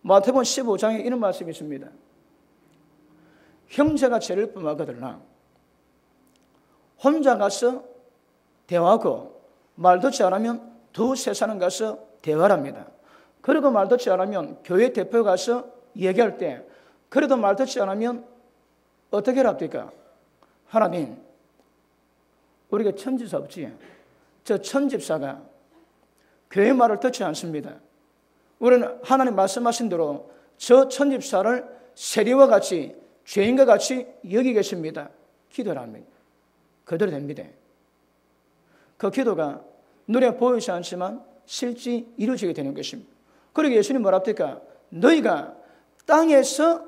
마태복음 15장에 이런 말씀이 있습니다. 형제가 죄를 범하거들나 혼자 가서 대화하고 말 듣지 않으면 두세 사람 가서 대화를 합니다. 그리고 말 듣지 않으면 교회 대표가 가서 얘기할 때 그래도 말 듣지 않으면 어떻게 합니까? 하나님, 우리가 천지사 없지? 저 천집사가 교회 말을 듣지 않습니다. 우리는 하나님 말씀하신 대로 저 천집사를 세리와 같이 죄인과 같이 여기겠습니다. 기도를 합니다. 그대로 됩니다. 그 기도가 눈에 보이지 않지만 실제 이루어지게 되는 것입니다. 그리고 예수님 뭐라 합니까? 너희가 땅에서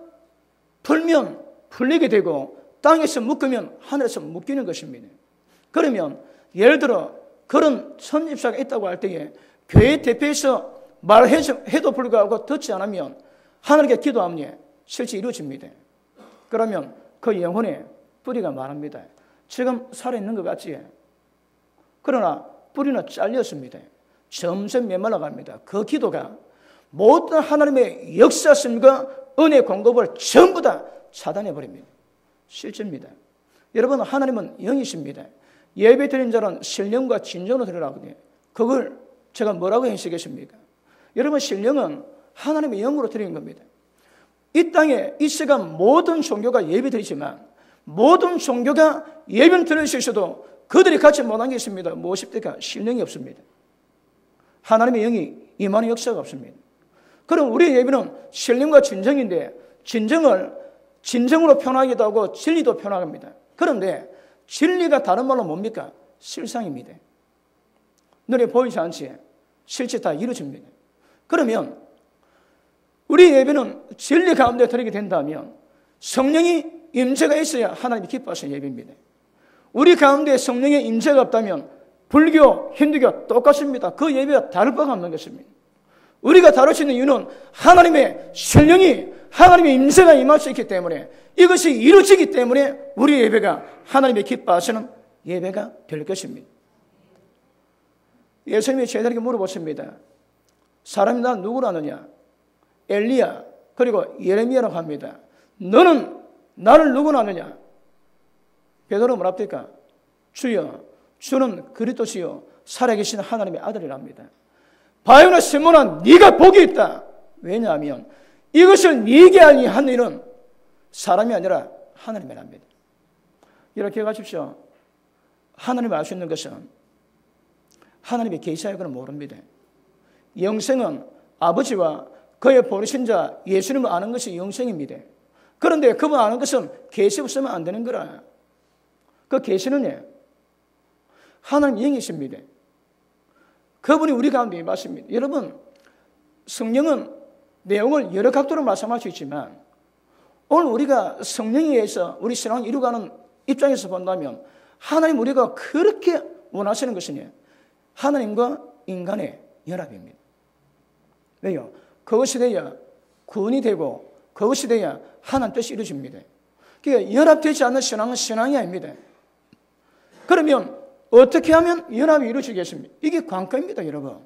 풀면 풀리게 되고 땅에서 묶으면 하늘에서 묶이는 것입니다. 그러면 예를 들어 그런 천집사가 있다고 할 때에 교회 대표에서 말해도 불구하고 듣지 않으면 하나님께 기도하면 실제 이루어집니다. 그러면 그 영혼의 뿌리가 말합니다. 지금 살아있는 것 같지? 그러나 뿌리는 잘렸습니다. 점점 메말라 갑니다. 그 기도가 모든 하나님의 역사심과 은혜 공급을 전부 다 차단해버립니다. 실제입니다. 여러분, 하나님은 영이십니다. 예배 드린 자는 신령과 진정으로 드리라거든요. 그걸 제가 뭐라고 해석했습니까? 여러분, 신령은 하나님의 영으로 드리는 겁니다. 이 땅에 이 시간 모든 종교가 예배 드리지만 모든 종교가 예배를 드릴 수 있어도 그들이 같이 못한 게 있습니다. 무엇입니까? 신령이 없습니다. 하나님의 영이 임하는 역사가 없습니다. 그럼 우리의 예배는 신령과 진정인데 진정을 진정으로 표현하기도 하고 진리도 표현합니다. 그런데 진리가 다른 말로 뭡니까? 실상입니다. 눈에 보이지 않지? 실제 다 이루어집니다. 그러면 우리 예배는 진리 가운데 드리게 된다면 성령이 임재가 있어야 하나님이 기뻐하시는 예배입니다. 우리 가운데 성령의 임재가 없다면 불교, 힌두교 똑같습니다. 그 예배가 다를 바가 없는 것입니다. 우리가 다룰 수 있는 이유는 하나님의 성령이 하나님의 임재가 임할 수 있기 때문에 이것이 이루어지기 때문에 우리 예배가 하나님의 기뻐하시는 예배가 될 것입니다. 예수님이 제자에게 물어보십니다. 사람이 나 누구로 아느냐? 엘리야 그리고 예레미야라고 합니다. 너는 나를 누구로 아느냐? 베드로는 뭐라 합니까? 주여, 주는 그리스도시요 살아계신 하나님의 아들이랍니다. 바요나 시몬아, 네가 복이 있다. 왜냐하면 이것을 네게 한 일은 사람이 아니라 하나님이랍니다. 이렇게 가십시오. 하나님을 알 수 있는 것은 하나님의 계시하여 그는 모릅니다. 영생은 아버지와 그의 보내신 자 예수님을 아는 것이 영생입니다. 그런데 그분 아는 것은 계시 없으면 안 되는 거라. 그 계시는 하나님 영이십니다. 그분이 우리 가운데 임하십니다. 여러분, 성령은 내용을 여러 각도로 말씀할 수 있지만 오늘 우리가 성령에 의해서 우리 신앙을 이루어가는 입장에서 본다면 하나님 우리가 그렇게 원하시는 것은 하나님과 인간의 연합입니다. 왜요? 그것이 돼야 구원이 되고 그것이 돼야 하나님 뜻이 이루어집니다. 그러니까 연합되지 않는 신앙은 신앙이 아닙니다. 그러면 어떻게 하면 연합이 이루어지겠습니까? 이게 관건입니다, 여러분.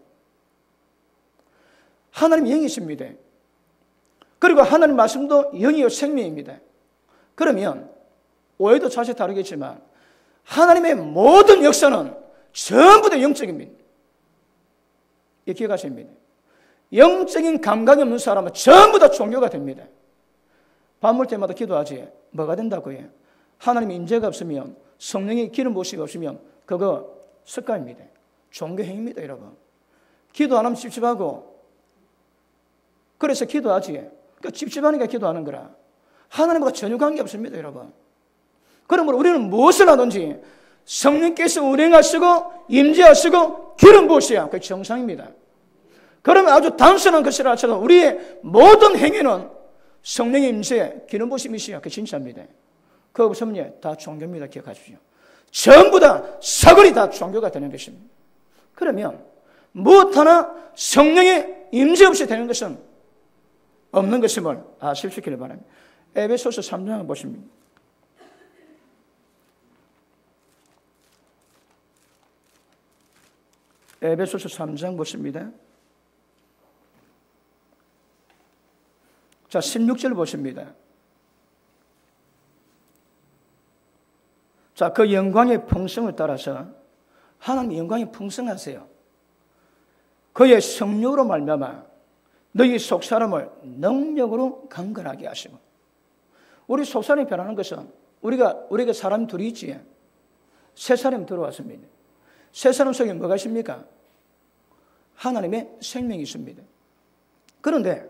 하나님 영이십니다. 그리고 하나님 말씀도 영이요 생명입니다. 그러면 오해도 사실 다르겠지만 하나님의 모든 역사는 전부 다 영적입니다. 이 기억하십니다. 영적인 감각이 없는 사람은 전부 다 종교가 됩니다. 밥 먹을 때마다 기도하지 뭐가 된다고요? 하나님의 임재가 없으면 성령의 기름 부으심이 없으면 그거 습관입니다. 종교행위입니다, 여러분. 기도 안 하면 찝찝하고 그래서 기도하지. 그러니까 찝찝하니까 기도하는 거라. 하나님과 전혀 관계 없습니다, 여러분. 그러므로 우리는 무엇을 하든지 성령께서 운행하시고 임재하시고 기름 부으셔야 그게 정상입니다. 그러면 아주 단순한 것이라 하더라도 우리의 모든 행위는 성령의 임재, 기름 부으심이시야 그게 진짜입니다. 그거 없으면 다 종교입니다. 기억하십시오. 전부 다 사거리 다 종교가 되는 것입니다. 그러면 무엇 하나 성령의 임재 없이 되는 것은 없는 것임을 아십시기를 바랍니다. 에베소서 3장을 보십니다. 에베소서 3장 보십니다. 자, 16절 보십니다. 자, 그 영광의 풍성을 따라서 하나님의 영광이 풍성하세요. 그의 성령으로 말미암아 너희 속사람을 능력으로 강건하게 하시고. 우리 속사람이 변하는 것은 우리가 사람 둘이 있지. 세 사람이 들어왔습니다. 세 사람 속에 뭐가 있습니까? 하나님의 생명이 있습니다. 그런데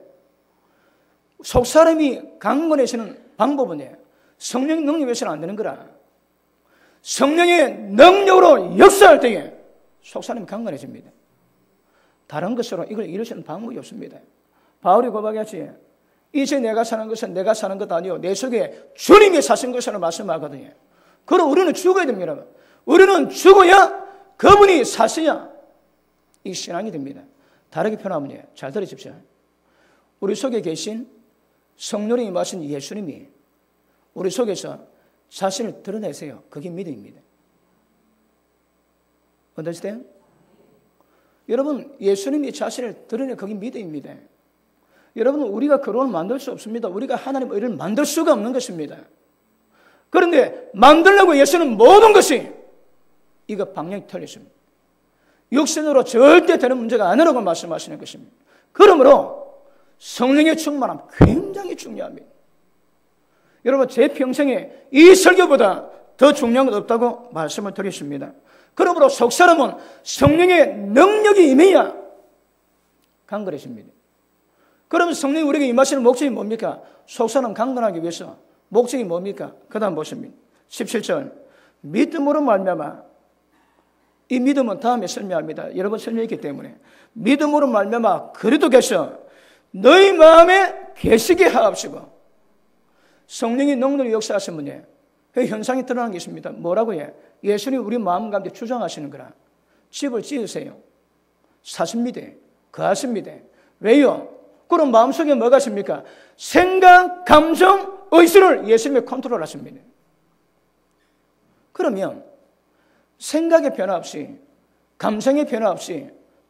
속사람이 강건해지는 방법은 성령의 능력에서는 안 되는 거라. 성령의 능력으로 역사할 때에 속사람이 강건해집니다. 다른 것으로 이걸 이루시는 방법이 없습니다. 바울이 고백했지. 이제 내가 사는 것은 내가 사는 것 아니요 내 속에 주님이 사신 것으로 말씀하거든요. 그럼 우리는 죽어야 됩니다. 우리는 죽어야 그분이 사셔야 이 신앙이 됩니다. 다르게 표현하면 잘 들으십시오. 우리 속에 계신 성령이 임하신 예수님이 우리 속에서 자신을 드러내세요. 그게 믿음입니다. understand? 여러분, 예수님이 자신을 드러내 그게 믿음입니다. 여러분, 우리가 그런 만들 수 없습니다. 우리가 하나님의 의를 만들 수가 없는 것입니다. 그런데 만들려고 예수는 모든 것이 이거 방향이 틀렸습니다. 육신으로 절대 되는 문제가 아니라고 말씀하시는 것입니다. 그러므로 성령의 충만함 굉장히 중요합니다. 여러분, 제 평생에 이 설교보다 더 중요한 것 없다고 말씀을 드렸습니다. 그러므로 속사람은 성령의 능력이 임해야 강건해집니다. 그러면 성령이 우리에게 임하시는 목적이 뭡니까? 속사람 강건하기 위해서 목적이 뭡니까? 그 다음 보십니다. 17절 믿음으로 말미암아. 이 믿음은 다음에 설명합니다. 여러 번 설명했기 때문에 믿음으로 말미암아 그리스도께서 너희 마음에 계시게 하옵시고. 성령이 능력을 역사하시면 그 현상이 드러나는 게 있습니다. 뭐라고 해? 예수님이 우리 마음 가운데 주장하시는 거라. 집을 지으세요. 사십니다. 거하십니다. 왜요? 그럼 마음속에 뭐가 있습니까? 생각, 감정, 의술을 예수님이 컨트롤하십니다. 그러면 생각의 변화 없이, 감정의 변화 없이,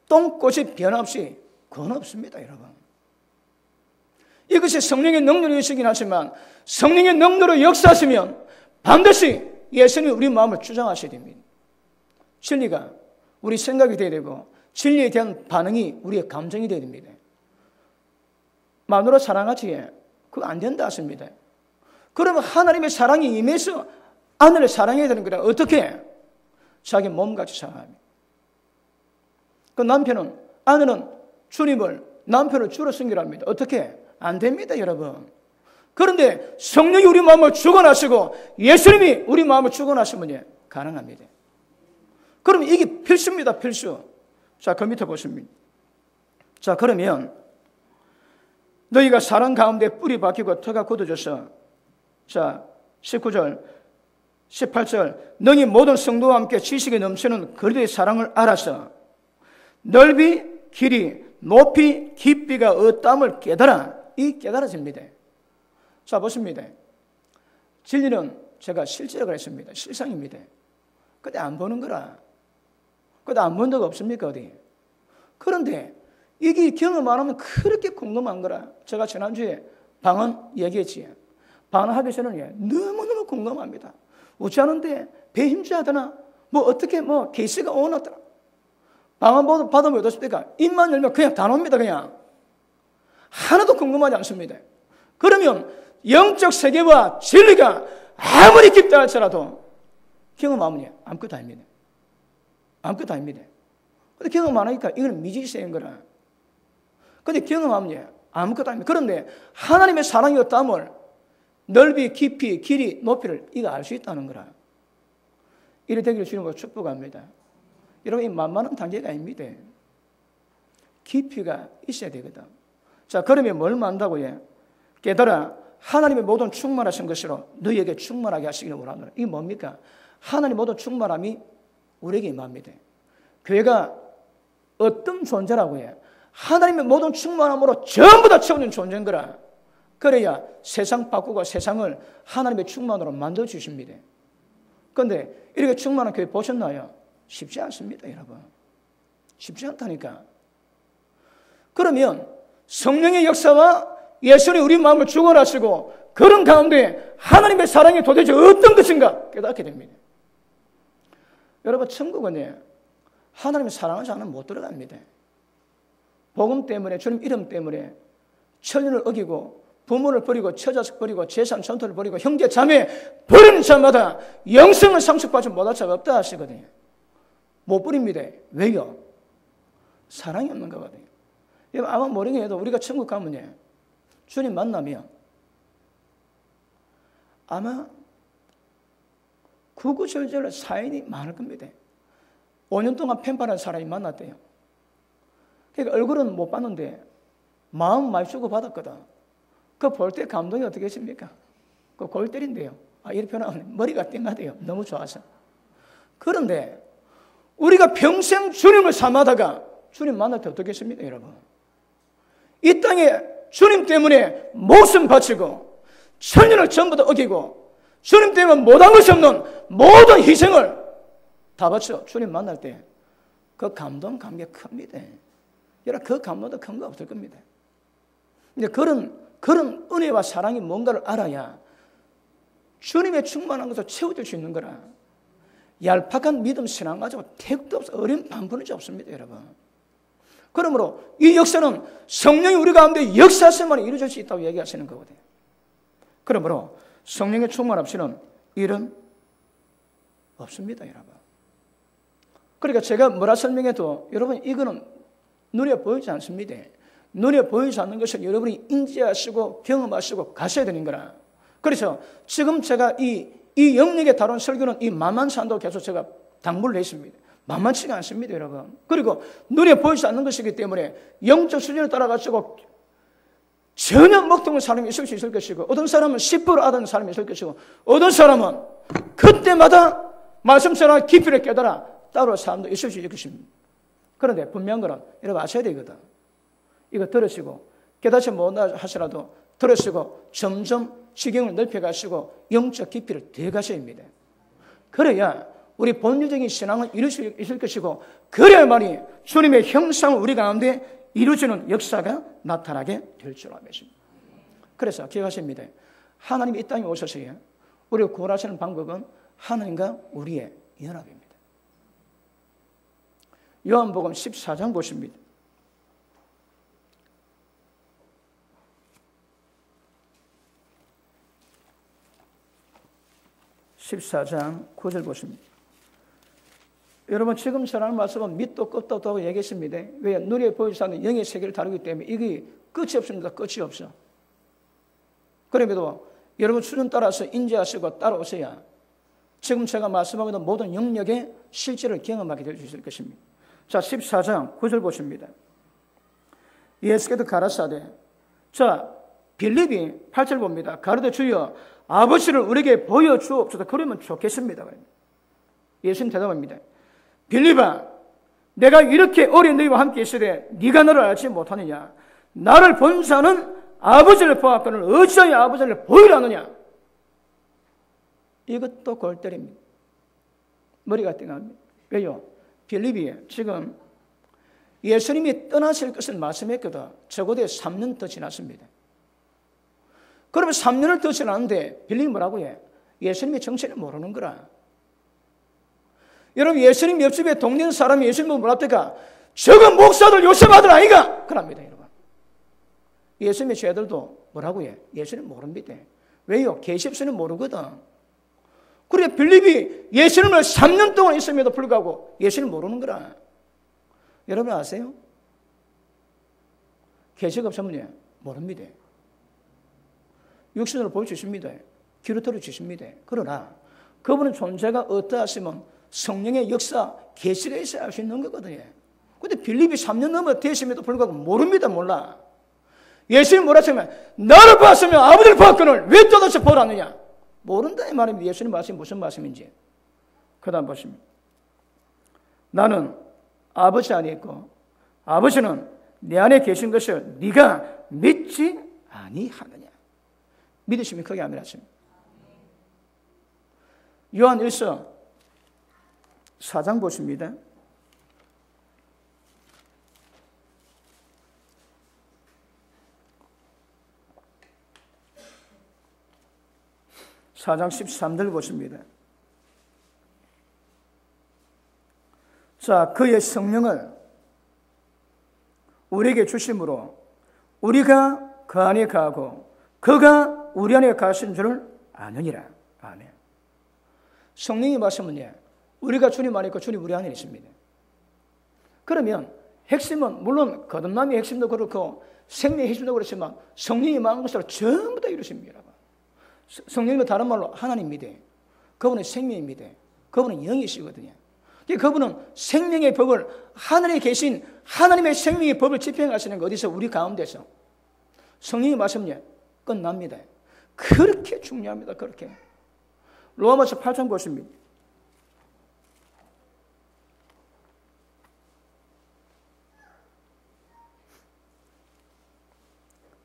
똥꽃이 변화 없이 그건 없습니다, 여러분. 이것이 성령의 능력이 있긴 하지만 성령의 능력으로 역사하시면 반드시 예수님이 우리 마음을 주장하셔야 됩니다. 진리가 우리 생각이 되어야 되고 진리에 대한 반응이 우리의 감정이 되어야 됩니다. 마누라 사랑하지? 그거 안 된다 하십니다. 그러면 하나님의 사랑이 임해서 아내를 사랑해야 되는 거라. 어떻게? 자기 몸같이 사랑합니다. 그 아내는 주님을, 남편을 주로 섬기랍니다. 어떻게? 안 됩니다, 여러분. 그런데 성령이 우리 마음을 주관하시고 예수님이 우리 마음을 주관하시면 가능합니다. 그러면 이게 필수입니다, 필수. 자, 그 밑에 보십니다. 자, 그러면 너희가 사랑 가운데 뿌리 박히고 터가 굳어져서, 자, 19절, 18절, 너희 모든 성도와 함께 지식에 넘치는 그리스도의 사랑을 알아서 넓이, 길이, 높이, 깊이가 어떠함을 깨달아. 이 깨달아집니다. 자, 보십니다. 진리는 제가 실제로 그랬습니다. 실상입니다. 근데 안 보는 거라. 근데 안 본 적 없습니까, 어디? 그런데 이게 경험 안 하면 그렇게 궁금한 거라. 제가 지난주에 방언 얘기했지. 방언하기 전에 너무너무 궁금합니다. 어찌하는데 배 힘주하더나? 뭐 어떻게 뭐 계시가 오너더라? 방언 받으면 어떻습니까? 입만 열면 그냥 다 나옵니다, 그냥. 하나도 궁금하지 않습니다. 그러면 영적 세계와 진리가 아무리 깊다 할지라도 경험하면 아무것도 아닙니다. 아무것도 아닙니다. 근데 경험 안 하니까 이거는 미지수인 거라. 근데 경험하면 아무것도 아닙니다. 그런데 하나님의 사랑이 어떠함을 넓이, 깊이, 길이, 높이를 이거 알 수 있다는 거라. 이래 되기를 주님으로 축복합니다. 여러분, 이 만만한 단계가 아닙니다. 깊이가 있어야 되거든. 자, 그러면 뭘 만다고요? 깨달아 하나님의 모든 충만하신 것으로 너희에게 충만하게 하시기를 원하노라. 이게 뭡니까? 하나님의 모든 충만함이 우리에게 임합니다. 교회가 어떤 존재라고 해요? 하나님의 모든 충만함으로 전부 다 채우는 존재인 거라. 그래야 세상 바꾸고 세상을 하나님의 충만으로 만들어 주십니다. 그런데 이렇게 충만한 교회 보셨나요? 쉽지 않습니다, 여러분. 쉽지 않다니까. 그러면 성령의 역사와 예수님 우리 마음을 주관하시고 그런 가운데 하나님의 사랑이 도대체 어떤 것인가 깨닫게 됩니다. 여러분, 천국은 하나님의 사랑하지 않으면 못 들어갑니다. 복음 때문에, 주님 이름 때문에 천륜을 어기고 부모를 버리고 처자식 버리고 재산 전토를 버리고 형제 자매 버리는 자마다 영생을 상속받지 못할 자가 없다 하시거든요. 못 버립니다. 왜요? 사랑이 없는 거거든요. 아마 모르게 해도 우리가 천국 가면 주님 만나면 아마 구구절절 사인이 많을 겁니다. 5년 동안 펜팔한 사람이 만났대요. 그러니까 얼굴은 못 봤는데 마음 많이 주고 받았거든. 그거 볼 때 감동이 어떻게 했습니까? 그거 골 때린대요. 이렇게 표현하면 머리가 띵하대요. 너무 좋아서. 그런데 우리가 평생 주님을 삼아다가 주님 만날 때 어떻게 했습니까, 여러분? 이 땅에 주님 때문에 목숨 바치고 천년을 전부 다 어기고 주님 때문에 못한 것이 없는 모든 희생을 다 바쳐 주님 만날 때 그 감동, 감격 큽니다. 여러분, 그 감동도 큰 거 없을 겁니다. 이제 그런 은혜와 사랑이 뭔가를 알아야 주님의 충만한 것을 채워줄 수 있는 거라. 얄팍한 믿음 신앙 가지고 택도 없어, 어린 반분이 없습니다, 여러분. 그러므로 이 역사는 성령이 우리 가운데 역사성만 이루어질 수 있다고 얘기하시는 거거든요. 그러므로 성령의 충만 없이는 일은 없습니다, 여러분. 그러니까 제가 뭐라 설명해도 여러분 이거는 눈에 보이지 않습니다. 눈에 보이지 않는 것을 여러분이 인지하시고 경험하시고 가셔야 되는 거라. 그래서 지금 제가 이 영역에 다룬 설교는 이 만만치 않다고 계속 제가 당부를 했습니다. 만만치가 않습니다, 여러분. 그리고 눈에 보이지 않는 것이기 때문에 영적 수준을 따라가지고 전혀 먹통한 사람이 있을 수 있을 것이고, 어떤 사람은 10% 얻은 사람이 있을 것이고, 어떤 사람은 그때마다 말씀처럼 깊이를 깨달아 따로 사람도 있을 수 있을 것입니다. 그런데 분명한 거는 여러분 아셔야 되거든. 이거 들으시고 깨닫지 못한다 하시라도 들으시고 점점 지경을 넓혀가시고 영적 깊이를 더해가셔야 합니다. 그래야 우리 본질적인 신앙을 이룰 수 있을 것이고, 그래야만이 주님의 형상을 우리 가운데 이루어지는 역사가 나타나게 될 줄 믿습니다. 그래서 기억하십니다. 하나님이 이 땅에 오셔서요, 우리를 구원하시는 방법은 하나님과 우리의 연합입니다. 요한복음 14장 보십니다. 14장 9절 보십니다. 여러분, 지금 전하는 말씀은 밑도 끝도 없다고 얘기했습니다. 왜? 눈에 보이지 않는 영의 세계를 다루기 때문에 이게 끝이 없습니다. 끝이 없어. 그럼에도 여러분 수준 따라서 인지하시고 따라오셔야 지금 제가 말씀하고 있는 모든 영역의 실제를 경험하게 될 수 있을 것입니다. 자, 14장 9절 보십니다. 예수께서 가라사대, 자, 빌립이 8절 봅니다. 가로되 주여 아버지를 우리에게 보여주옵소서. 그러면 좋겠습니다. 예수님 대답합니다. 빌립아, 내가 이렇게 오래 너희와 함께 있으되 네가 너를 알지 못하느냐? 나를 본 자는 아버지를 보았거늘 어찌하여 아버지를 보이라 하느냐? 이것도 골 때립니다. 머리가 띵합니다. 왜요? 빌립이 지금 예수님이 떠나실 것을 말씀했거든. 적어도 3년 더 지났습니다. 그러면 3년을 더 지났는데 빌립이 뭐라고 해? 예수님의 정체를 모르는 거라. 여러분, 예수님 옆집에 동네 사람이 예수님을 뭐랍니까? 저건 목사들 요셉 아들 아이가? 그럽니다, 여러분. 예수님의 죄들도 뭐라고 해? 예수님 모릅니다. 왜요? 계시없이는 모르거든. 그래, 빌립이 예수님을 3년 동안 있음에도 불구하고 예수님 모르는 거라. 여러분 아세요? 계시가 없으면 모릅니다. 육신으로 보여주십니다. 귀로 들어주십니다. 그러나 그분의 존재가 어떠하시면 성령의 역사, 계시가 있어야 알 수 있는 거거든요. 그런데 빌립이 3년 넘어 되심에도 불구하고 모릅니다. 몰라. 예수님 뭐라 하시면 나를 봤으면 아버지를 봤거늘 왜 또다시 보라느냐? 모른다 이 말입니다. 예수님 말씀이 무슨 말씀인지. 그 다음 보십니다. 나는 아버지 안에 있고 아버지는 내 안에 계신 것을 네가 믿지 아니하느냐? 믿으시면 크게 아멘 하십니다. 요한 1서 4장 보십니다. 4장 13절 보십니다. 자, 그의 성령을 우리에게 주심으로 우리가 그 안에 가고 그가 우리 안에 가신 줄을 아느니라. 아멘. 성령이 말씀은 우리가 주님 안에 있고 주님 우리 안에 있습니다. 그러면 핵심은 물론 거듭남의 핵심도 그렇고 생명의 핵심도 그렇지만 성령이 말한 것으로 전부 다 이루십니다. 성령님은 다른 말로 하나님입니다. 그분은 생명입니다. 그분은 영이시거든요. 그분은 생명의 법을 하늘에 계신 하나님의 생명의 법을 집행하시는 거 어디서 우리 가운데서 성령이 말씀이 끝납니다. 그렇게 중요합니다. 그렇게 로마서 8장 보십니다.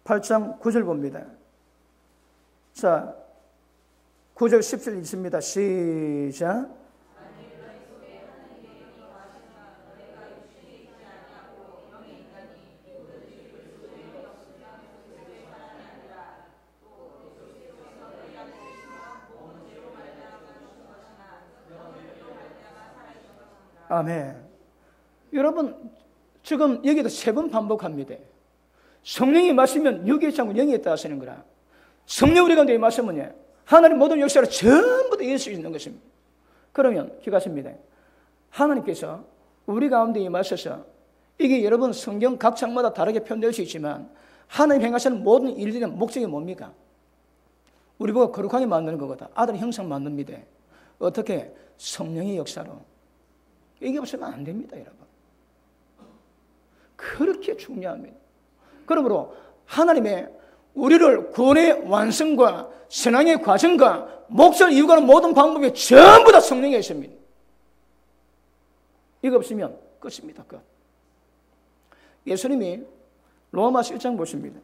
8장 9절 봅니다. 자, 9절 10절 있습니다. 시작. 아멘. 여러분, 지금 여기도 3번 반복합니다. 성령이 마시면 육이 있지 않고 영이 있다 하시는 거라. 성령 우리 가운데 마시면 하나님 모든 역사를 전부 다 이길 수 있는 것입니다. 그러면 기가십니다. 하나님께서 우리 가운데 임하셔서 이게 여러분 성경 각 장마다 다르게 표현될 수 있지만 하나님 행하시는 모든 일들의 목적이 뭡니까? 우리 보고 거룩하게 만드는 거거든. 아들 형상 만듭니다. 어떻게? 성령의 역사로. 이게 없으면 안 됩니다, 여러분. 그렇게 중요합니다. 그러므로 하나님의 우리를 구원의 완성과 신앙의 과정과 목적을 이루가는 모든 방법이 전부 다 성령에 있습니다. 이거 없으면 끝입니다. 끝. 예수님이 로마서 1장 보십니다.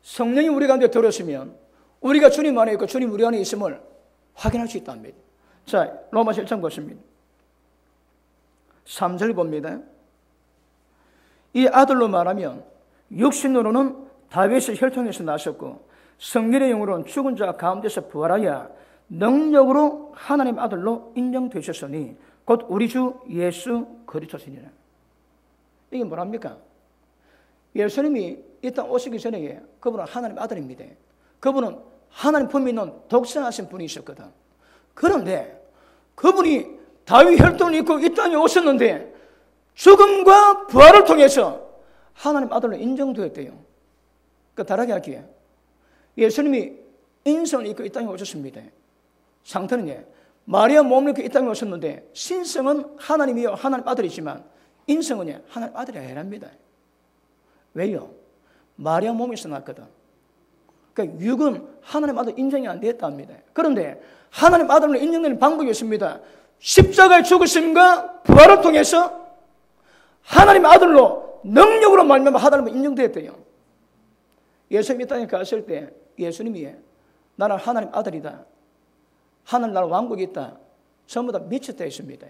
성령이 우리 가운데 들어오시면 우리가 주님 안에 있고 주님 우리 안에 있음을 확인할 수 있답니다. 자, 로마서 1장 보십니다. 3절 봅니다. 이 아들로 말하면 육신으로는 다윗의 혈통에서 나셨고 성령의 영으로는 죽은 자 가운데서 부활하여 능력으로 하나님 아들로 인정되셨으니 곧 우리 주 예수 그리스도시니라. 이게 뭐랍니까? 예수님이 이 땅 오시기 전에 그분은 하나님 아들입니다. 그분은 하나님 품에 있는 독생하신 분이셨거든. 그런데 그분이 다윗 혈통을 입고 이 땅에 오셨는데 죽음과 부활을 통해서 하나님 아들로 인정되었대요. 그러니까 다르게 할게요. 예수님이 인성을 입고 이 땅에 오셨습니다. 상태는 마리아 몸을 입고 이 땅에 오셨는데 신성은 하나님이요 하나님 아들이지만 인성은 하나님 아들이 아니랍니다. 왜요? 마리아 몸에서 났거든. 그러니까 육은 하나님 아들 인정이 안 되었답니다. 그런데 하나님 아들로 인정되는 방법이 있습니다. 십자가의 죽으심과 부활을 통해서 하나님 아들로 능력으로 말미암아 하나님은 인정되었대요. 예수님이 땅에 갔을 때 예수님이 나는 하나님 아들이다. 하늘 나라 왕국이 있다. 전부 다 미쳤다 했습니다.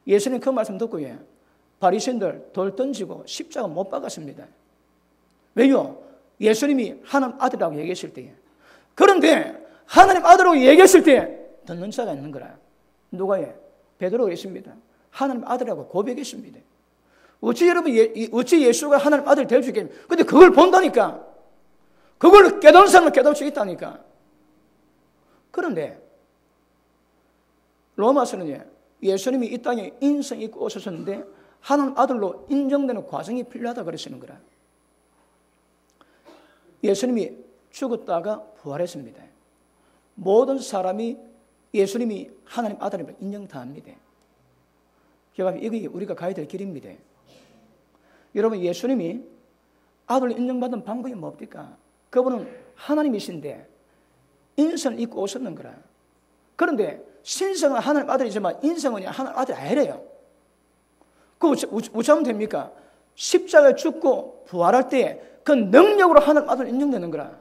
예수님 그 말씀 듣고 바리새인들 돌 던지고 십자가 못 박았습니다. 왜요? 예수님이 하나님 아들이라고 얘기했을 때에. 그런데 하나님 아들이라고 얘기했을 때 듣는 자가 있는 거라. 누가 베드로가 있습니다. 하나님 아들이라고 고백했습니다. 어찌 여러분 어찌 예수가 하나님 아들 될 수 있겠습니까? 근데 그걸 본다니까. 그걸 깨달은 사람은 깨달을 수 있다니까. 그런데 로마서는 예수님이 이 땅에 인성 있고 오셨는데 하나님 아들로 인정되는 과정이 필요하다 그러시는 거라. 예수님이 죽었다가 부활했습니다. 모든 사람이 예수님이 하나님 아들임을 인정 다 합니다. 이게 우리가 가야 될 길입니다. 여러분, 예수님이 아들로 인정받은 방법이 뭡니까? 그분은 하나님이신데 인성을 입고 오셨는 거라. 그런데 신성은 하나님 아들이지만 인성은 하나님 아들이 아니래요. 그거 어쩌면 됩니까? 십자가에 죽고 부활할 때 그 능력으로 하나님 아들 인정되는 거라.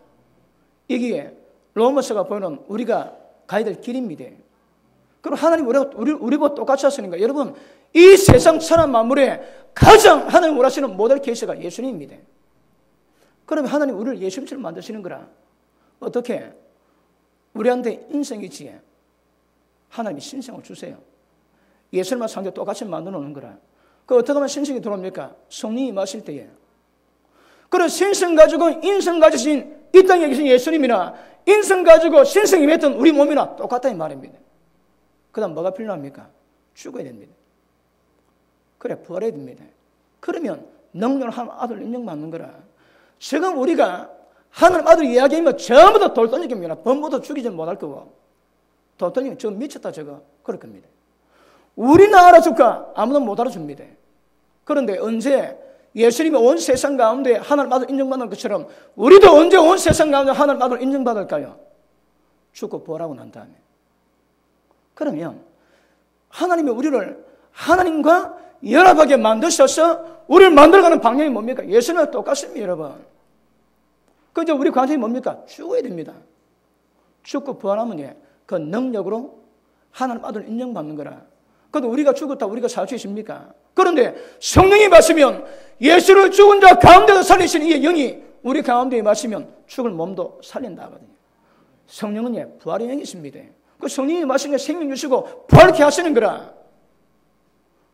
이게 로마서가 보이는 우리가 가야 될 길입니다. 그럼 하나님 우리보다 똑같이 하시는가? 여러분, 이 세상 천하 만물에 가장 하나님 원하시는 모델 케이스가 예수님입니다. 그러면 하나님 우리를 예수님처럼 만드시는 거라. 어떻게? 우리한테 인생이 있지. 하나님이 신성을 주세요. 예수님과 상대 똑같이 만들어 놓는 거라. 그 어떻게 하면 신성이 들어옵니까? 성령이 임하실 때에. 그런 신성 가지고 인성 가지신 이 땅에 계신 예수님이나 인성 가지고 신성 임했던 우리 몸이나 똑같다 이 말입니다. 그 다음 뭐가 필요합니까? 죽어야 됩니다. 그래 부활해야 됩니다. 그러면 능력을 하나님 아들 인정받는 거라. 지금 우리가 하나님 아들 이야기하면 전부 다 돌 던질 겁니다. 범부도 죽이지 못할 거고 돌 던지면 저 미쳤다 저거 그럴 겁니다. 우리는 알아줄까? 아무도 못 알아줍니다. 그런데 언제 예수님이 온 세상 가운데 하나님 아들 인정받는 것처럼 우리도 언제 온 세상 가운데 하나님 아들 인정받을까요? 죽고 부활하고 난 다음에. 그러면 하나님이 우리를 하나님과 연합하게 만드셔서 우리를 만들어가는 방향이 뭡니까? 예수님과 똑같습니다, 여러분. 그런데 우리 관심이 뭡니까? 죽어야 됩니다. 죽고 부활하면 그 능력으로 하나님 아들 인정받는 거라. 그런데 우리가 죽었다 우리가 살 수 있습니까? 그런데 성령이 마시면 예수를 죽은 자 가운데서 살리신 이 영이 우리 가운데에 마시면 죽을 몸도 살린다 하거든요. 성령은 부활의 영이십니다. 그 성령이 마시는 생명 주시고 부활케 하시는 거라.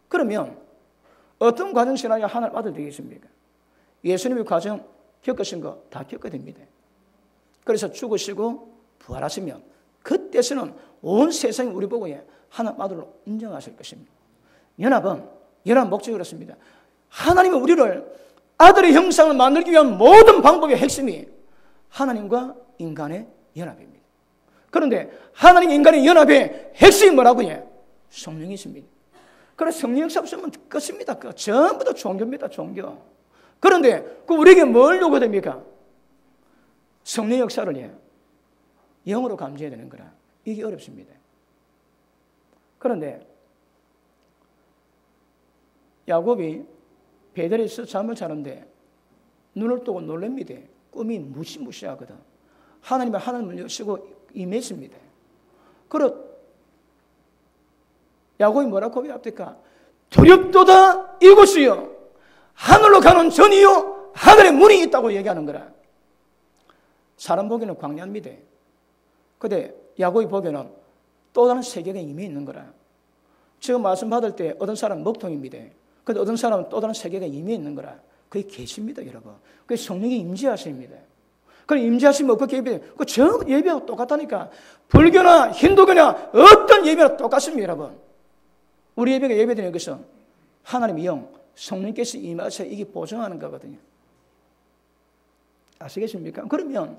그러면 어떤 과정 지나야 하나님 아들 되겠습니까? 예수님의 과정 겪으신 거 다 겪어야 됩니다. 그래서 죽으시고 부활하시면 그때서는 온 세상이 우리 보고 하나님 아들로 인정하실 것입니다. 연합 목적이 그렇습니다. 하나님이 우리를 아들의 형상을 만들기 위한 모든 방법의 핵심이 하나님과 인간의 연합입니다. 그런데 하나님 인간의 연합의 핵심이 뭐라고요? 성령이십니다. 그래서 성령 역사 없으면 끝입니다. 전부 다 종교입니다. 종교. 그런데 우리에게 뭘 요구됩니까? 성령 역사를 영으로 감지해야 되는 거라. 이게 어렵습니다. 그런데 야곱이 베델에서 잠을 자는데 눈을 뜨고 놀랍니다. 꿈이 무시무시하거든. 하나님이 하늘을 여시고 임했습니다. 그러 야곱이 뭐라고 고백합니까? 두렵도다 이곳이요 하늘로 가는 전이요 하늘의 문이 있다고 얘기하는 거라. 사람 보기에는 광야입니다. 그런데 야곱이 보기에는 또 다른 세계가 이미 있는 거라. 지금 말씀 받을 때 어떤 사람은 먹통입니다. 그런데 어떤 사람은 또 다른 세계가 이미 있는 거라. 그게 계십니다, 여러분. 그게 성령이 임재하십니다. 그럼 임재하시면 어떻게 예배해요? 저 예배하고 똑같다니까. 불교나 힌두교나 어떤 예배나 똑같습니다, 여러분. 우리 예배가 예배드리는 것은 하나님의 영, 성령께서 임하셔 이게 보증하는 거거든요. 아시겠습니까? 그러면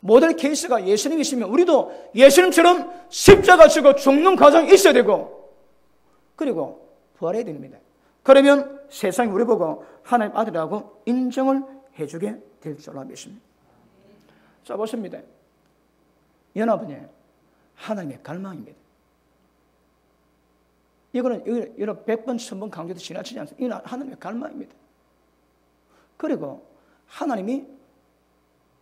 모델 케이스가 예수님이시면 우리도 예수님처럼 십자가 지고 죽는 과정이 있어야 되고 그리고 부활해야 됩니다. 그러면 세상이 우리 보고 하나님 아들이라고 인정을 해주게 될 줄로 믿습니다. 자, 보십니다. 연합은 하나님의 갈망입니다. 이거는 100번, 1000번 강조도 지나치지 않습니다. 이건 하나님의 갈망입니다. 그리고 하나님이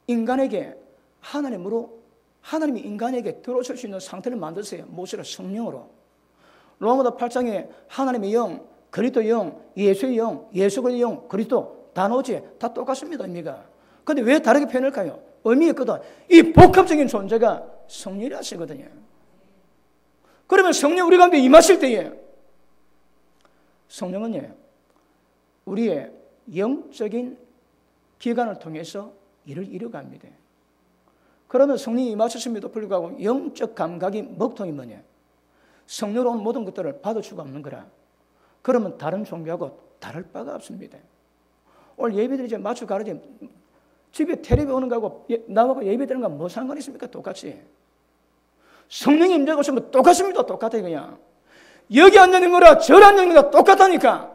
인간에게 하나님이 인간에게 들어오실 수 있는 상태를 만드세요. 무엇으로? 성령으로. 로마서 8장에 하나님의 영, 그리스도의 영, 예수의 영, 예수의 영, 그리스도 단어지 다 똑같습니다. 의미가. 그런데 왜 다르게 표현할까요? 의미가 있거든. 이 복합적인 존재가 성령이라 하시거든요. 그러면 성령 우리 가운데 임하실 때에 성령은 우리의 영적인 기관을 통해서 일을 이루어갑니다. 그러면 성령이 임하셨음에도 불구하고 영적 감각이 먹통이 뭐냐? 성령으로 온 모든 것들을 받을 수가 없는 거라. 그러면 다른 종교하고 다를 바가 없습니다. 오늘 예배드리지 맞추 가르지 집에 텔레비 오는 거하고 나하고 예배드리는 건 뭐 상관이 있습니까? 똑같이. 성령이 임재가 오시면 똑같습니다. 똑같아요, 그냥. 여기 앉는 거라 저리 앉는 거라 똑같다니까.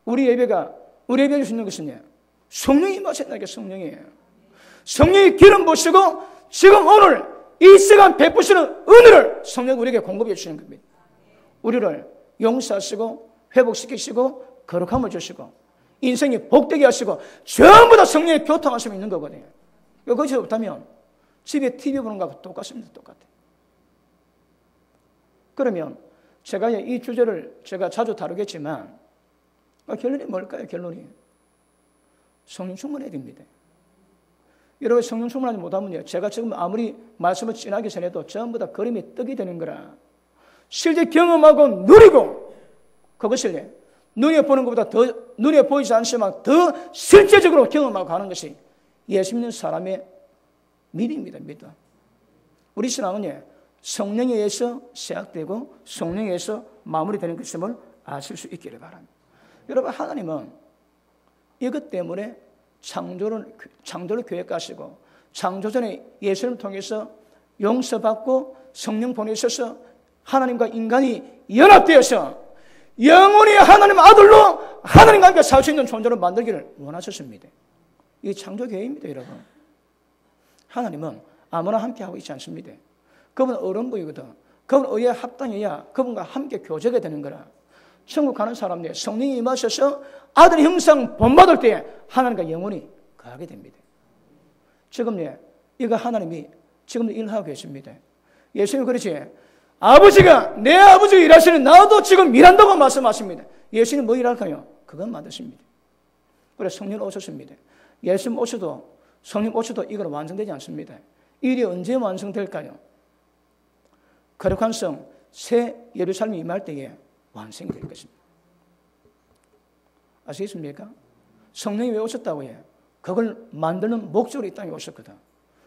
우리 예배가 줄 수 있는 것은 성령이 임하셨다니까, 성령이에요. 성령이 기름 부시고 지금 오늘 이 시간 베푸시는 은혜를 성령이 우리에게 공급해 주시는 겁니다. 우리를 용서하시고 회복시키시고 거룩함을 주시고 인생이 복되게 하시고 전부 다 성령의 교통하심이 있는 거거든요. 그것이 없다면 집에 TV 보는 거하고 똑같습니다. 똑같아요. 그러면 제가 이 주제를 제가 자주 다루겠지만 결론이 뭘까요? 결론이 성령 충만해야 됩니다. 여러분 성령 충만하지 못하면요, 제가 지금 아무리 말씀을 진하게 전해도 전부 다 그림이 떡이 되는 거라. 실제 경험하고 누리고 그것을 눈에 보는 것보다 더 눈에 보이지 않지만 더 실제적으로 경험하고 가는 것이 예수 믿는 사람의 믿음입니다. 믿음. 우리 신앙은 성령에 의해서 시작되고 성령에 의해서 마무리되는 것임을 아실 수 있기를 바랍니다. 여러분 하나님은 이것 때문에 창조를 계획하시고 창조전에 예수를 통해서 용서받고 성령 보내셔서 하나님과 인간이 연합되어서 영원히 하나님 아들로 하나님과 함께 살 수 있는 존재로 만들기를 원하셨습니다. 이게 창조 계획입니다. 여러분. 하나님은 아무나 함께하고 있지 않습니다. 그분은 어른부이거든. 그분 의에 합당해야 그분과 함께 교제가 되는 거라. 천국 가는 사람들 성령이 임하셔서 아들의 형상 본받을 때 하나님과 영원히 가게 됩니다. 지금 이거 하나님이 지금도 일하고 계십니다. 예수님이 그렇지, 아버지가 내 아버지가 일하시는 나도 지금 일한다고 말씀하십니다. 예수님 뭐 일할까요? 그건 만드십니다. 그래서 성령 오셨습니다. 예수님 오셔도 성령 오셔도 이건 완성되지 않습니다. 일이 언제 완성될까요? 거룩한 성 새 예루살렘이 임할 때에 완성이 될 것입니다. 아시겠습니까? 성령이 왜 오셨다고 해요? 그걸 만드는 목적으로 이 땅에 오셨거든.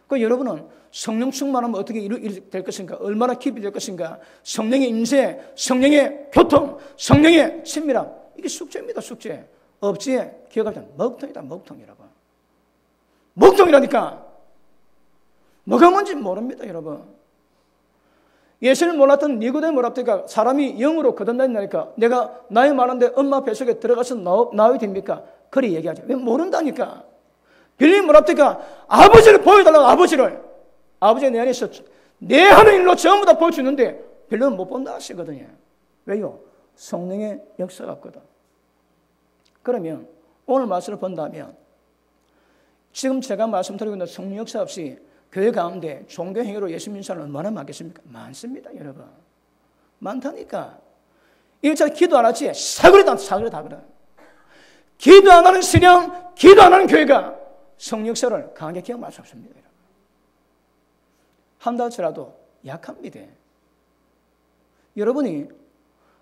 그 여러분은 성령 충만하면 어떻게 될 것인가? 얼마나 깊이 될 것인가? 성령의 임재, 성령의 교통, 성령의 친밀함. 이게 숙제입니다. 숙제. 없지에 기억하자. 먹통이다. 먹통이라고. 먹통이라니까. 뭐가 뭔지 모릅니다. 여러분. 예수를 몰랐던 니고데모 랍테가 사람이 영으로 거듭난다니까 내가 나이 많은데 엄마 뱃속에 들어가서 나와야 됩니까? 그리 얘기하죠. 왜 모른다니까. 빌림 랍테가 아버지를 보여달라고 아버지가 내 안에 있어 내 하는 일로 전부 다 보여주는데 빌림은 못 본다 하시거든요. 왜요? 성령의 역사가 없거든. 그러면 오늘 말씀을 본다면 지금 제가 말씀드리고 있는 성령 역사 없이 교회 가운데 종교 행위로 예수 믿는 사람 얼마나 많겠습니까? 많습니다, 여러분. 많다니까. 이거 잘 기도 안 하지? 사그리 다 그래. 기도 안 하는 신앙, 기도 안 하는 교회가 성령 역사를 강하게 경험할 수 없습니다, 여러분. 한다 할지라도 약합니다. 여러분이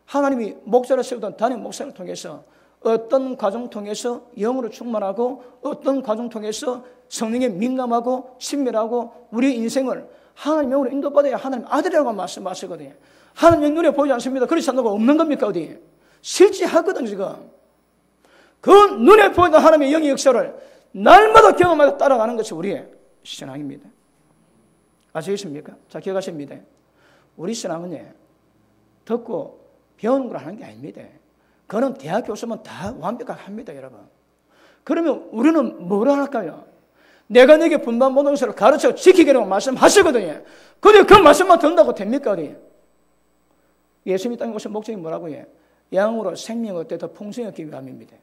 하나님이 목자를 세우던 담임 목사를 통해서 어떤 과정 통해서 영으로 충만하고 어떤 과정 통해서 성령에 민감하고 친밀하고 우리 인생을 하나님 영으로 인도받아야 하나님 아들이라고 말씀하시거든요. 하나님 영 눈에 보이지 않습니다. 그렇지 않다고 없는 겁니까? 어디? 실제하거든 지금. 그 눈에 보이는 하나님의 영의 역사를 날마다 경험하고 따라가는 것이 우리의 신앙입니다. 아시겠습니까? 자, 기억하십니다. 우리 신앙은 듣고 배우는 걸 하는 게 아닙니다. 그는 대학 교수면 다 완벽하게 합니다, 여러분. 그러면 우리는 뭘 할까요? 내가 너에게 분반 모동서를 가르쳐 지키기라고 말씀하시거든요. 근데 그 말씀만 듣는다고 됩니까? 어디? 예수님이 땅에 오신 목적이 뭐라고 해요? 양으로 생명을 얻되 더 풍성히 얻기 위함입니다.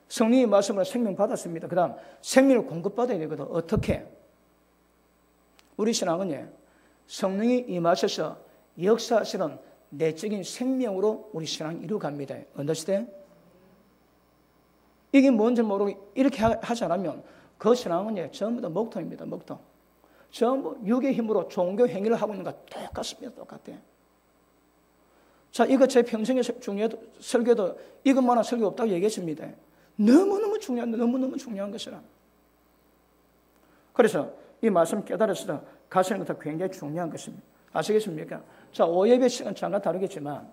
성령의 말씀으로 생명 받았습니다. 그 다음 생명을 공급받아야 되거든. 어떻게? 우리 신앙은 성령이 임하셔서 역사하시는 내적인 생명으로 우리 신앙이 이루어갑니다. 언더스탠? 이게 뭔지 모르고 이렇게 하지 않으면 그 신앙은 전부 다 목통입니다. 목통. 전부 육의 힘으로 종교 행위를 하고 있는 것 똑같습니다. 똑같아요. 자, 이거 제 평생의 중요해도 설교도 이것만한 설교 없다고 얘기했습니다. 너무너무 중요한 것이라. 그래서 이 말씀 깨달아서 가시는 것도 굉장히 중요한 것입니다. 아시겠습니까? 자, 오예배 시간 잠깐 다르겠지만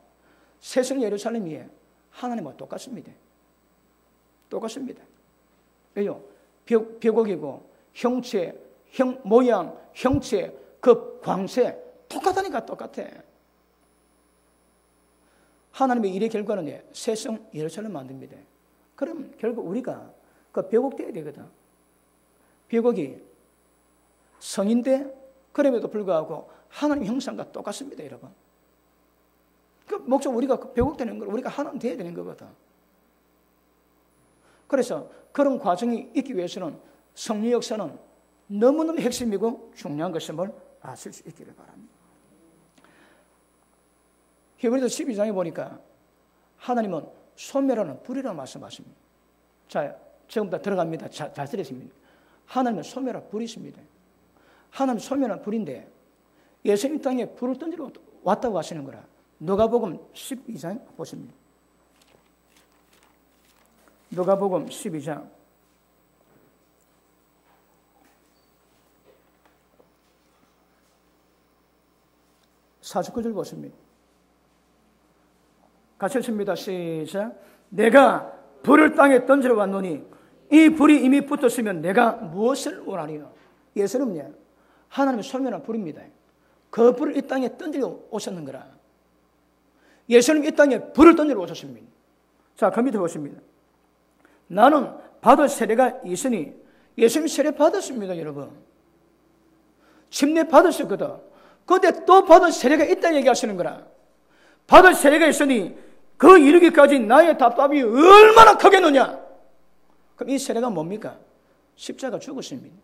새성 예루살렘이 하나님과 똑같습니다. 똑같습니다. 왜요? 벽옥이고 형체, 모양, 형체, 그 광세 똑같다니까 똑같아. 하나님의 일의 결과는 새성 예루살렘 만듭니다. 그럼 결국 우리가 그 벽옥되어야 되거든. 벽옥이 성인데 그럼에도 불구하고 하나님 형상과 똑같습니다, 여러분. 그 목적 우리가 벽옥되는 걸 우리가 하나님 되어야 되는 거거든. 그래서 그런 과정이 있기 위해서는 성령 역사는 너무너무 핵심이고 중요한 것임을 아실 수 있기를 바랍니다. 히브리서 12장에 보니까 하나님은 소멸하는 불이라고 말씀하십니다. 자, 지금부터 들어갑니다. 잘 들으십니다. 하나님은 소멸한 불이십니다. 하나님은 소멸한 불인데 예수님 땅에 불을 던지러 왔다고 하시는 거라. 누가복음 12장 보십니다. 누가복음 12장 49절 보십니다. 같이 읽습니다. 시작. 내가 불을 땅에 던지러 왔노니 이 불이 이미 붙었으면 내가 무엇을 원하리요? 예수님은요, 하나님의 소멸한 불입니다. 그 불을 이 땅에 던지러 오셨는 거라. 예수님 이 땅에 불을 던지러 오셨습니다. 자, 그 밑에 보십니다. 나는 받을 세례가 있으니 예수님 세례 받았습니다, 여러분. 침례 받으셨거든. 그런데 또 받을 세례가 있다 얘기하시는 거라. 받을 세례가 있으니 그 이르기까지 나의 답답이 얼마나 크겠느냐. 그럼 이 세례가 뭡니까? 십자가 죽으십니다.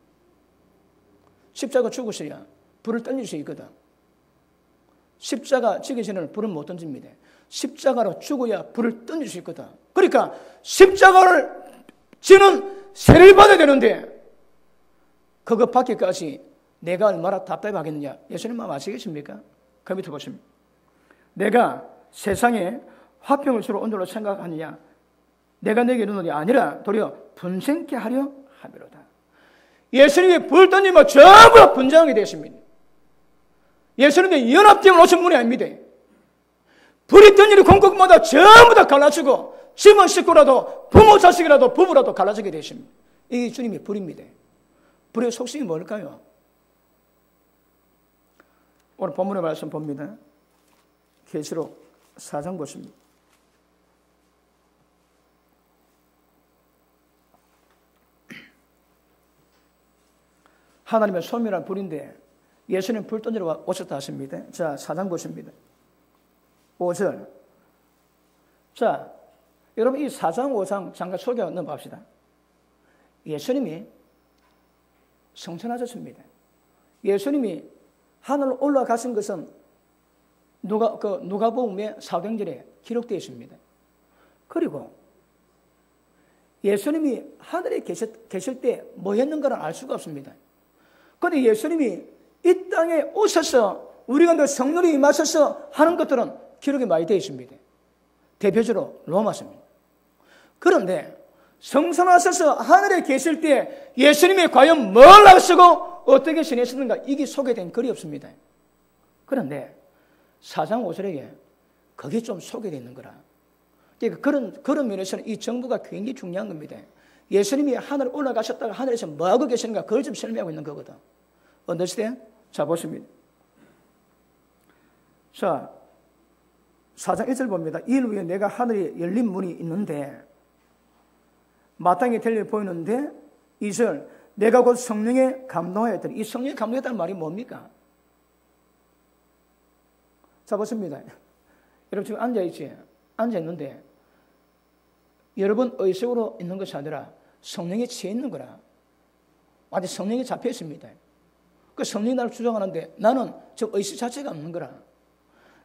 십자가 죽으셔야 불을 던질 수 있거든. 십자가 지기 전에는 불을 못 던집니다. 십자가로 죽어야 불을 던질 수 있거든. 그러니까 십자가를 지는 세례를 받아야 되는데 그것 받기까지 내가 얼마나 답답하겠느냐. 예수님 마음 아시겠습니까? 그 밑에 보십니다. 내가 세상에 화평을 주러 온 줄로 생각하느냐. 내가 내게 이르노니 아니라 도리어 분생케 하려 함이로다. 예수님이 불 던지면 전부 다 분쟁하게 되었습니다. 예수님이 연합되어 오신 분이 아닙니다. 불이 던지는 공국마다 전부 다 갈라지고 집안 식구라도 부모 자식이라도 부부라도 갈라지게 되십니다. 이게 주님의 불입니다. 불의 속성이 뭘까요? 오늘 본문의 말씀 봅니다. 계시록 4장 보십니다. 하나님의 소멸한 불인데 예수님 불 던지러 오셨다 하십니다. 자, 4장 보십니다. 5절. 자, 여러분 이 4장 5장 잠깐 소개 넘어갑시다. 예수님이 성천하셨습니다. 예수님이 하늘로 올라가신 것은 누가복음의 사도행전에 기록되어 있습니다. 그리고 예수님이 하늘에 계실 때 뭐 했는가를 알 수가 없습니다. 그런데 예수님이 이 땅에 오셔서 우리가 늘 성령이 임하셔서 하는 것들은 기록이 많이 되어 있습니다. 대표적으로 로마서입니다. 그런데 성삼하셔서 하늘에 계실 때 예수님이 과연 뭘 하시고 어떻게 지내셨는가 이게 소개된 글이 없습니다. 그런데 4장 5절에 그게 좀 소개되어 있는 거라. 그러니까 그런 면에서는 이 정보가 굉장히 중요한 겁니다. 예수님이 하늘 올라가셨다가 하늘에서 뭐하고 계시는가 그걸 좀 설명하고 있는 거거든. 언더스탠? 자, 보십니다. 자, 4장 1절 봅니다. 이 일 후에 내가 하늘에 열린 문이 있는데 마땅히 될 일 보이는데 2절 내가 곧 성령에 감동하였더니 이 성령에 감동했다는 말이 뭡니까? 자, 보십니다. 여러분 지금 앉아있는데 여러분 의식으로 있는 것이 아니라 성령에 취해 있는 거라. 완전 성령에 잡혀 있습니다. 그 성령이 나를 주장하는데 나는 저 의식 자체가 없는 거라.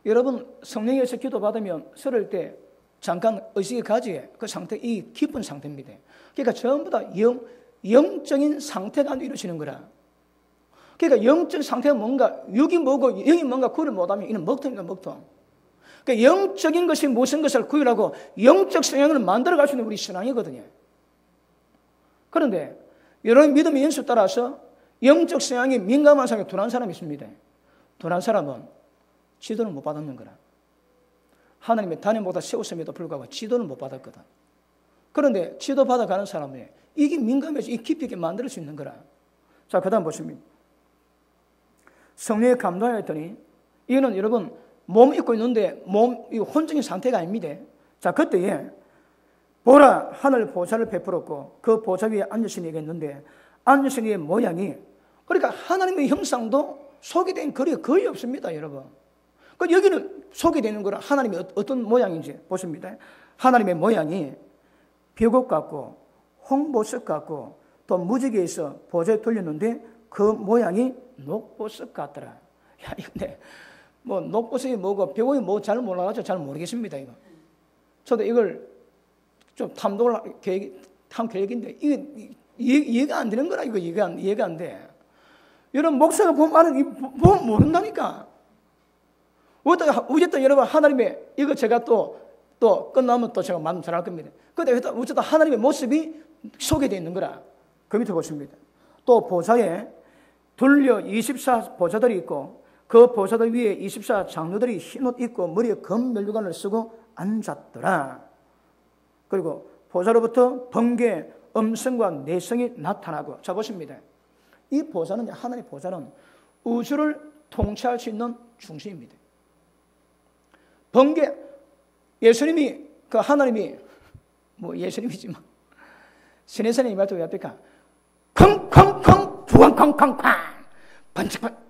여러분 성령에서 기도받으면 설을 때 잠깐 의식이 가지에 그 상태, 이 깊은 상태입니다. 그러니까 전부 다 영적인 상태가 이루어지는 거라. 그러니까 영적 상태가 뭔가 육이 뭐고 영이 뭔가 구를 못하면 이는 먹통입니다. 먹통. 그러니까 영적인 것이 무슨 것을 구별하고 영적 성향을 만들어갈 수 있는 우리 신앙이거든요. 그런데 여러분 믿음의 연수 따라서 영적 성향이 민감한 사람이 둔한 사람이 있습니다. 둔한 사람은 지도를 못 받았는 거라. 하나님의 단임보다 세우심에도 불구하고 지도를 못 받았거든. 그런데 지도 받아가는 사람이 이게 민감해서 이 깊이 있게 만들 수 있는 거라. 자, 그 다음 보십니다. 성령에 감동하였더니 이거는 여러분 몸 입고 있는데 몸 혼적인 상태가 아닙니다. 자, 그때에 보라 하늘 보좌를 베풀었고 그 보좌 위에 앉으신 이가 있는데 앉으신 이의 모양이 그러니까 하나님의 형상도 소개된 글이 거의 없습니다, 여러분. 그 여기는 소개되는 거는 하나님의 어떤 모양인지 보십니다. 하나님의 모양이 벽옥 같고 홍보석 같고 또 무지개에서 보좌에 돌렸는데 그 모양이 녹보석 같더라. 야, 근데 뭐 녹보석이 뭐고 벽옥이 뭐 잘 몰라가지고 잘 모르겠습니다, 이거. 저도 이걸 좀 한 계획인데 이게 이해가 안 되는 거라. 이거 이해가 안 돼. 여러분 목사가 보면 모른다니까. 어쨌든 여러분 하나님의 이거 제가 또 끝나면 또 제가 말씀 잘할 겁니다. 근데 어쨌든 하나님의 모습이 소개되어 있는 거라. 그 밑에 보십니다. 또 보좌에 둘려 24 보좌들이 있고 그 보좌들 위에 24 장로들이 흰옷 입고 머리에 검 면류관을 쓰고 앉았더라. 그리고 보좌로부터 번개, 음성과 내성이 나타나고. 자 보십니다. 이 보좌는, 하나님의 보좌는 우주를 통치할 수 있는 중심입니다. 번개, 예수님이 그 하나님이 뭐 예수님이지만 시내산에 임할 때 왜 합니까? 쾅쾅쾅 부광쾅쾅쾅 반짝반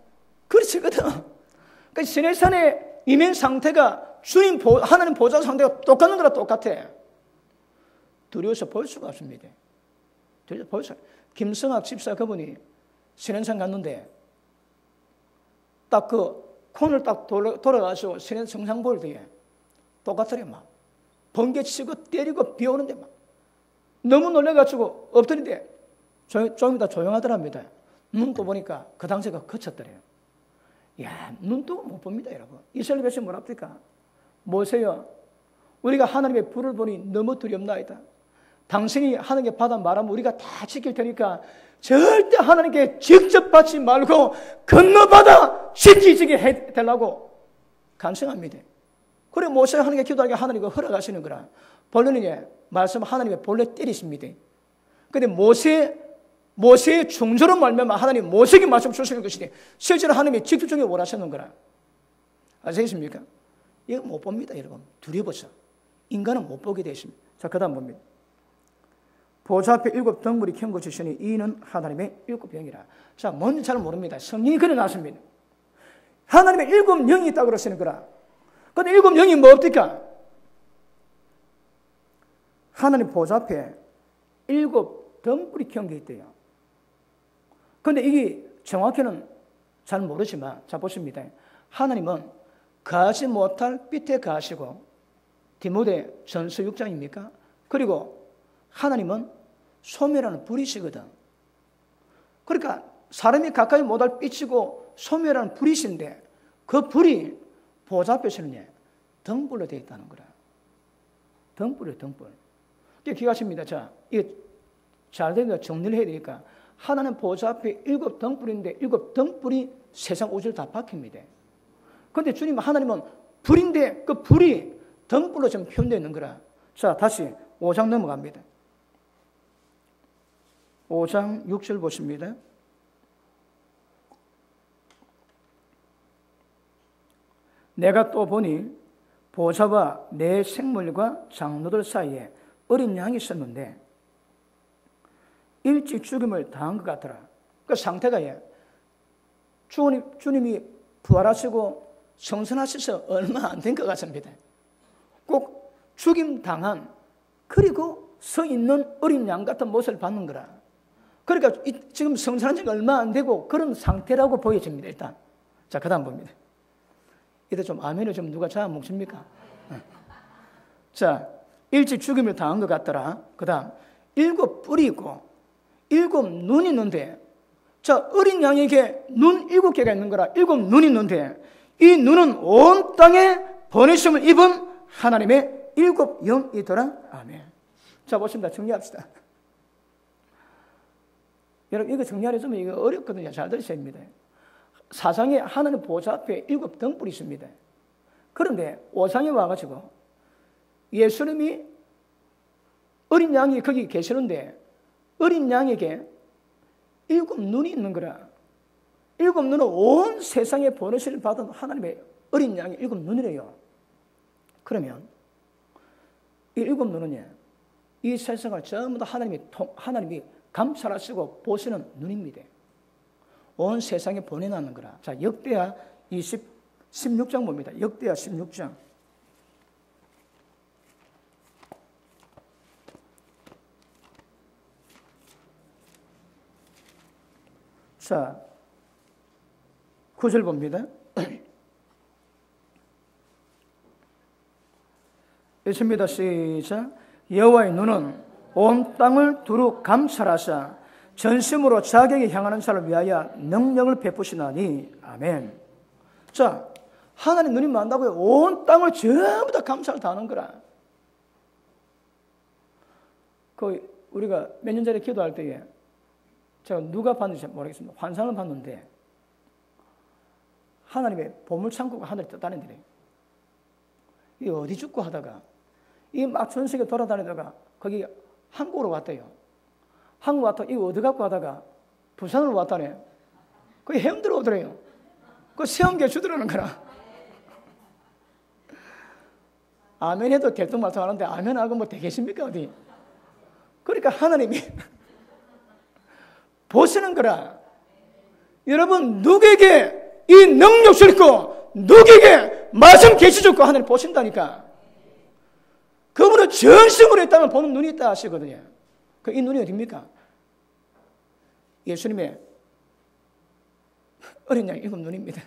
그렇지거든. 그러니까 시내산에 임한 상태가 하나님 보좌 상태가 똑같은 거랑 똑같아. 두려워서 볼 수가 없습니다. 두려워서 볼 수가. 김성학 집사 그분이 시내산 갔는데 딱 그 콘을 딱 돌아가서 시내 정상 볼 때에 똑같더래. 막 번개 치고 때리고 비 오는데 막 너무 놀래가지고 엎드린데 좀 이따 조용하더랍니다. 눈 떠보니까 그 당시가 그쳤더래요. 야, 눈 뜨고 못 봅니다, 여러분. 이스라엘 백성 뭐랍니까? 모세여, 우리가 하나님의 불을 보니 너무 두렵나이다. 당신이 하나님께 받아 말하면 우리가 다 지킬 테니까 절대 하나님께 직접 받지 말고 건너받아 지키게 해달라고 간청합니다. 그래 모세가 하나님께 기도하게 하나님이 허락하시는 거라. 본래는 말씀 하나님의 본래 때리십니다. 그런데 모세의 중조로 말미암아 하나님 모세에게 말씀 주시는 것이니 실제로 하나님이 직접적으로 원하시는 거라. 아시겠습니까? 이거 못 봅니다, 여러분. 두려워서. 인간은 못 보게 되어 있습니다. 자, 그 다음 봅니다. 보좌 앞에 7 덩굴이 켜고지시니 이는 하나님의 7 영이라. 자, 뭔지 잘 모릅니다. 성경이 그려놨습니다. 하나님의 7 영이 있다고 그러시는 거라. 그런데 7 영이 뭡니까? 하나님 보좌 앞에 7 덩굴이 켜게 있대요. 그런데 이게 정확히는 잘 모르지만, 자, 보십니다. 하나님은 가지 못할 빛에 가시고, 디모데 전서 6장입니까? 그리고 하나님은 소멸하는 불이시거든. 그러니까 사람이 가까이 못할 빛이고 소멸하는 불이신데 그 불이 보좌 앞에서는 등불로 되어 있다는 거라. 등불이에요, 등불. 이게 기가십니다. 자, 이게 잘 되니까 정리를 해야 되니까 하나님 보좌 앞에 7 등불인데 7 등불이 세상 우주를 다 밝힙니다. 그런데 주님 하나님은 불인데 그 불이 등불로 지금 표현되어 있는 거라. 자, 다시 5장 넘어갑니다. 5장 6절 보십니다. 내가 또 보니 보좌와 내 생물과 장로들 사이에 어린 양이 있었는데 일찍 죽임을 당한 것 같더라. 그 상태가 주님이 부활하시고 성천하셔서 얼마 안 된 것 같습니다. 꼭 죽임 당한 그리고 서 있는 어린 양 같은 모습을 받는 거라. 그러니까 지금 성천한 지가 얼마 안 되고 그런 상태라고 보여집니다. 일단 자, 그 다음 봅니다. 이때 좀 아멘을 좀 누가 잘 묵습니까? 자, 일찍 죽임을 당한 것 같더라. 그 다음 7 뿔이 있고 7 눈이 있는데, 자, 어린 양에게 눈 7개가 있는 거라. 7 눈이 있는데 이 눈은 온 땅에 번뇌심을 입은 하나님의 7 영이더라. 아멘. 자, 보십니다. 정리합시다. 여러분 이거 정리하려면 이거 어렵거든요. 잘 들으셔야 합니다. 사상에 하나님 보좌 앞에 7 등불이 있습니다. 그런데 5장에 와가지고 예수님이 어린 양이 거기 계시는데 어린 양에게 7 눈이 있는 거라. 7 눈은 온 세상의 번뇌를 받은 하나님의 어린 양의 7 눈이래요. 그러면 이 7 눈은 이 세상을 전부 다 하나님이 감찰하시고 보시는 눈입니다. 온 세상에 보내놨는 거라. 자, 역대하 16장 봅니다. 역대하 16장. 자, 9절 봅니다. 읽습니다. 시작. 여호와의 눈은 온 땅을 두루 감찰하사 전심으로 자기에게 향하는 자를 위하여 능력을 베푸시나니. 아멘. 자, 하나님 눈이 많다고요. 온 땅을 전부 다 감찰 다 하는 거라. 우리가 몇 년 전에 기도할 때에 제가 누가 봤는지 모르겠습니다. 환상을 봤는데 하나님의 보물창고가 하늘에 떴다는 데래. 이 어디 죽고 하다가 이 막 전 세계 돌아다니다가 거기 한국으로 왔대요. 한국 왔다 이거 어디 갖고 하다가 부산으로 왔다네. 거기 헤엄들어 오더래요. 그 시험계 주더라는 거라. 아멘 해도 될듯 말하는데 아멘 하고 뭐 되겠습니까 어디? 그러니까 하나님이 보시는 거라. 여러분 누구에게 이 능력 주고 누구에게 말씀 계시 주고 하나님 보신다니까. 그분은 전심으로 했다면 보는 눈이 있다 하시거든요. 이 눈이 어디입니까? 예수님의 어린 양 일곱 눈입니다.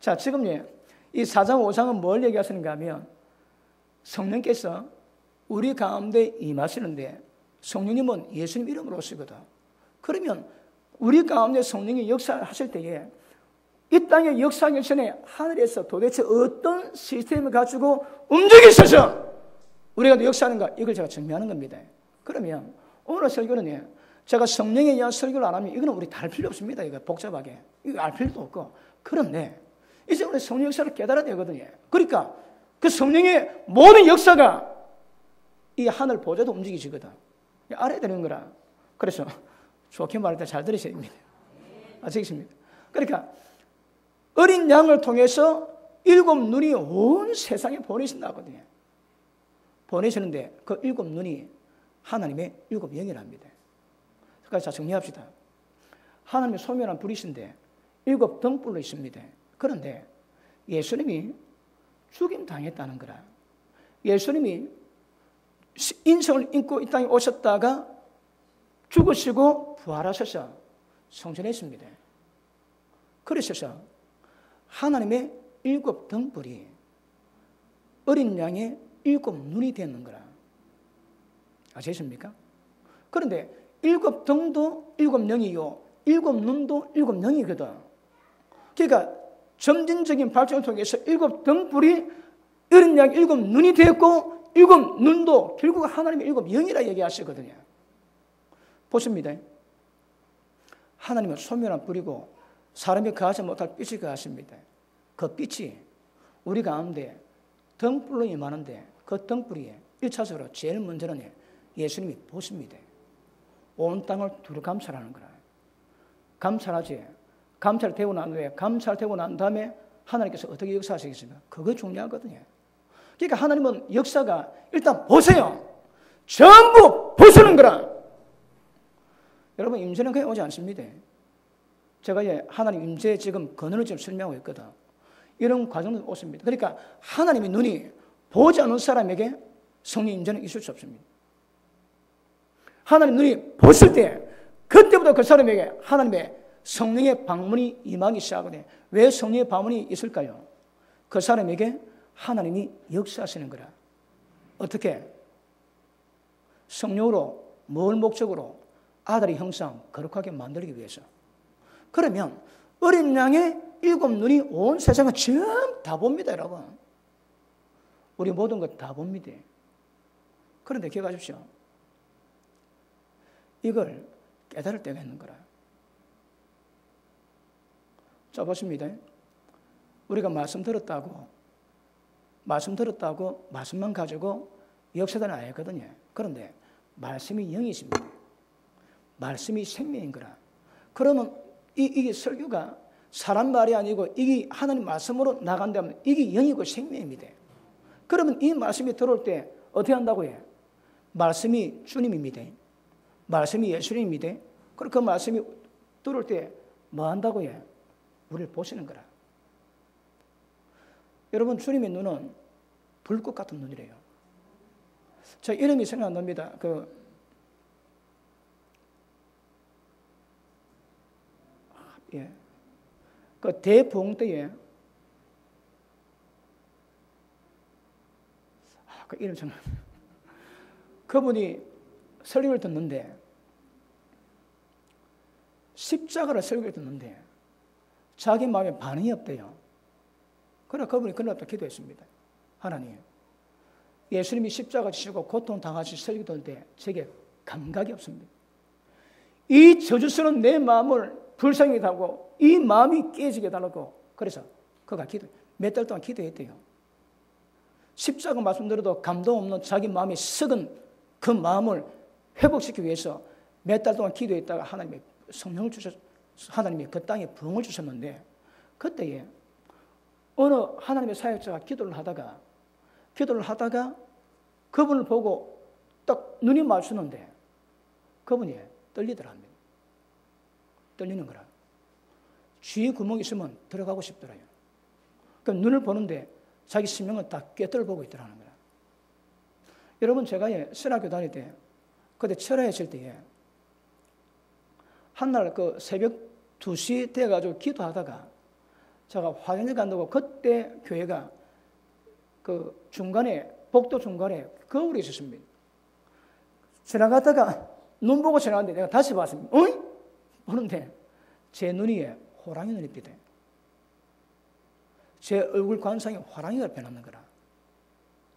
자, 지금 이 4장 5장은 뭘 얘기하시는가 하면 성령께서 우리 가운데 임하시는데 성령님은 예수님 이름으로 오시거든. 그러면 우리 가운데 성령이 역사하실 때에 이 땅의 역사하기 전에 하늘에서 도대체 어떤 시스템을 가지고 움직이셔서 우리가 역사하는가 이걸 제가 증명하는 겁니다. 그러면 오늘 설교는 제가 성령에 의한 설교를 안 하면 이거는 우리 다 할 필요 없습니다. 이거 복잡하게 이거 알 필요도 없고. 그런데 이제 우리 성령 역사를 깨달아야 되거든요. 그러니까 그 성령의 모든 역사가 이 하늘 보좌도 움직이시거든. 알아야 되는 거라. 그래서 좋게 말할 때 잘 들으셔야 됩니다. 아시겠습니까? 그러니까 어린 양을 통해서 일곱 눈이 온 세상에 보내신다거든요. 보내시는데 그 일곱 눈이 하나님의 일곱 영이랍니다. 그러니까 자 정리합시다. 하나님의 소멸한 불이신데 일곱 등불로 있습니다. 그런데 예수님이 죽임 당했다는 거라. 예수님이 인성을 인고 이 땅에 오셨다가 죽으시고 부활하셔서 성전했습니다. 그러셔서 하나님의 일곱 등불이 어린 양의 일곱 눈이 되는 거라. 아시겠습니까? 그런데 일곱 등도 일곱 영이요, 일곱 눈도 일곱 영이거든. 그러니까 점진적인 발전을 통해서 일곱 등불이 어린 양 일곱 눈이 되었고 일곱 눈도 결국 하나님의 일곱 영이라 얘기하시거든요. 보십니다. 하나님은 소멸한 불이고 사람이 거하지 못할 빛이 거하십니다. 그 빛이 우리 가운데 등불로 임하는데 그 등불이 1차적으로 제일 먼저는 예수님이 보십니다. 온 땅을 두루 감찰하는 거라. 감찰하지. 감찰되고 난 후에 감찰되고 난 다음에 하나님께서 어떻게 역사하시겠습니까? 그거 중요하거든요. 그러니까 하나님은 역사가 일단 보세요. 전부 보시는 거라. 여러분 임재는 그냥 오지 않습니다. 제가 하나님 임재 지금 근원을 지금 설명하고 있거든. 이런 과정도 오십니다. 그러니까 하나님의 눈이 보지 않는 사람에게 성령 임재는 있을 수 없습니다. 하나님 눈이 보실 때 그때부터 그 사람에게 하나님의 성령의 방문이 임하기 시작하거든요. 왜 성령의 방문이 있을까요? 그 사람에게 하나님이 역사하시는 거라. 어떻게? 성령으로 뭘 목적으로? 아들의 형상 거룩하게 만들기 위해서. 그러면 어린 양의 일곱 눈이 온 세상을 전부 다 봅니다, 여러분. 우리 모든 것 다 봅니다. 그런데 기억하십시오. 이걸 깨달을 때가 있는 거라. 자, 보십니다. 우리가 말씀 들었다고 말씀만 가지고 역사는 아니거든요. 그런데 말씀이 영이십니다. 말씀이 생명인 거라. 그러면 이게 설교가 사람 말이 아니고 이게 하나님 말씀으로 나간다면 이게 영이고 생명입니다. 그러면 이 말씀이 들어올 때 어떻게 한다고 해요? 말씀이 주님입니다. 말씀이 예수님입니다. 그리고 그 말씀이 들어올 때 뭐 한다고 해요? 우리를 보시는 거라. 여러분 주님의 눈은 불꽃 같은 눈이래요. 저 이름이 생각 안 납니다. 그 대부흥 때에 그 이름 정말 그분이 설교를 듣는데 십자가를 설교를 듣는데 자기 마음에 반응이 없대요. 그러나 그분이 그날부터 기도했습니다. 하나님, 예수님이 십자가 지시고 고통당하시 설교 듣는데 제게 감각이 없습니다. 이 저주스러운 내 마음을 불쌍히 하고 이 마음이 깨지게 해달라고. 그래서 그가 몇 달 동안 기도했대요. 십자가 말씀 들어도 감동 없는 자기 마음이 썩은 그 마음을 회복시키기 위해서 몇 달 동안 기도했다가 하나님이 성령을 하나님이 그 땅에 부흥을 주셨는데, 그때에 어느 하나님의 사역자가 기도를 하다가 그분을 보고 딱 눈이 마주쳤는데 그분이 떨리더랍니다. 떨리는 거라. 쥐 구멍이 있으면 들어가고 싶더라요. 그럼 눈을 보는데 자기 심령은 다 꿰뚫어 보고 있더라는 거야. 여러분, 제가 신학교 다닐 때 그때 철회했을 때에 한날 그 새벽 2시 돼가지고 기도하다가 제가 화장실 간다고, 그때 교회가 그 중간에, 복도 중간에 거울이 있었습니다. 지나가다가 눈 보고 지나갔는데 내가 다시 봤습니다. 어이? 보는데 제 눈 위에 호랑이 눈이 띄대. 제 얼굴 관상에 호랑이가 변하는 거라.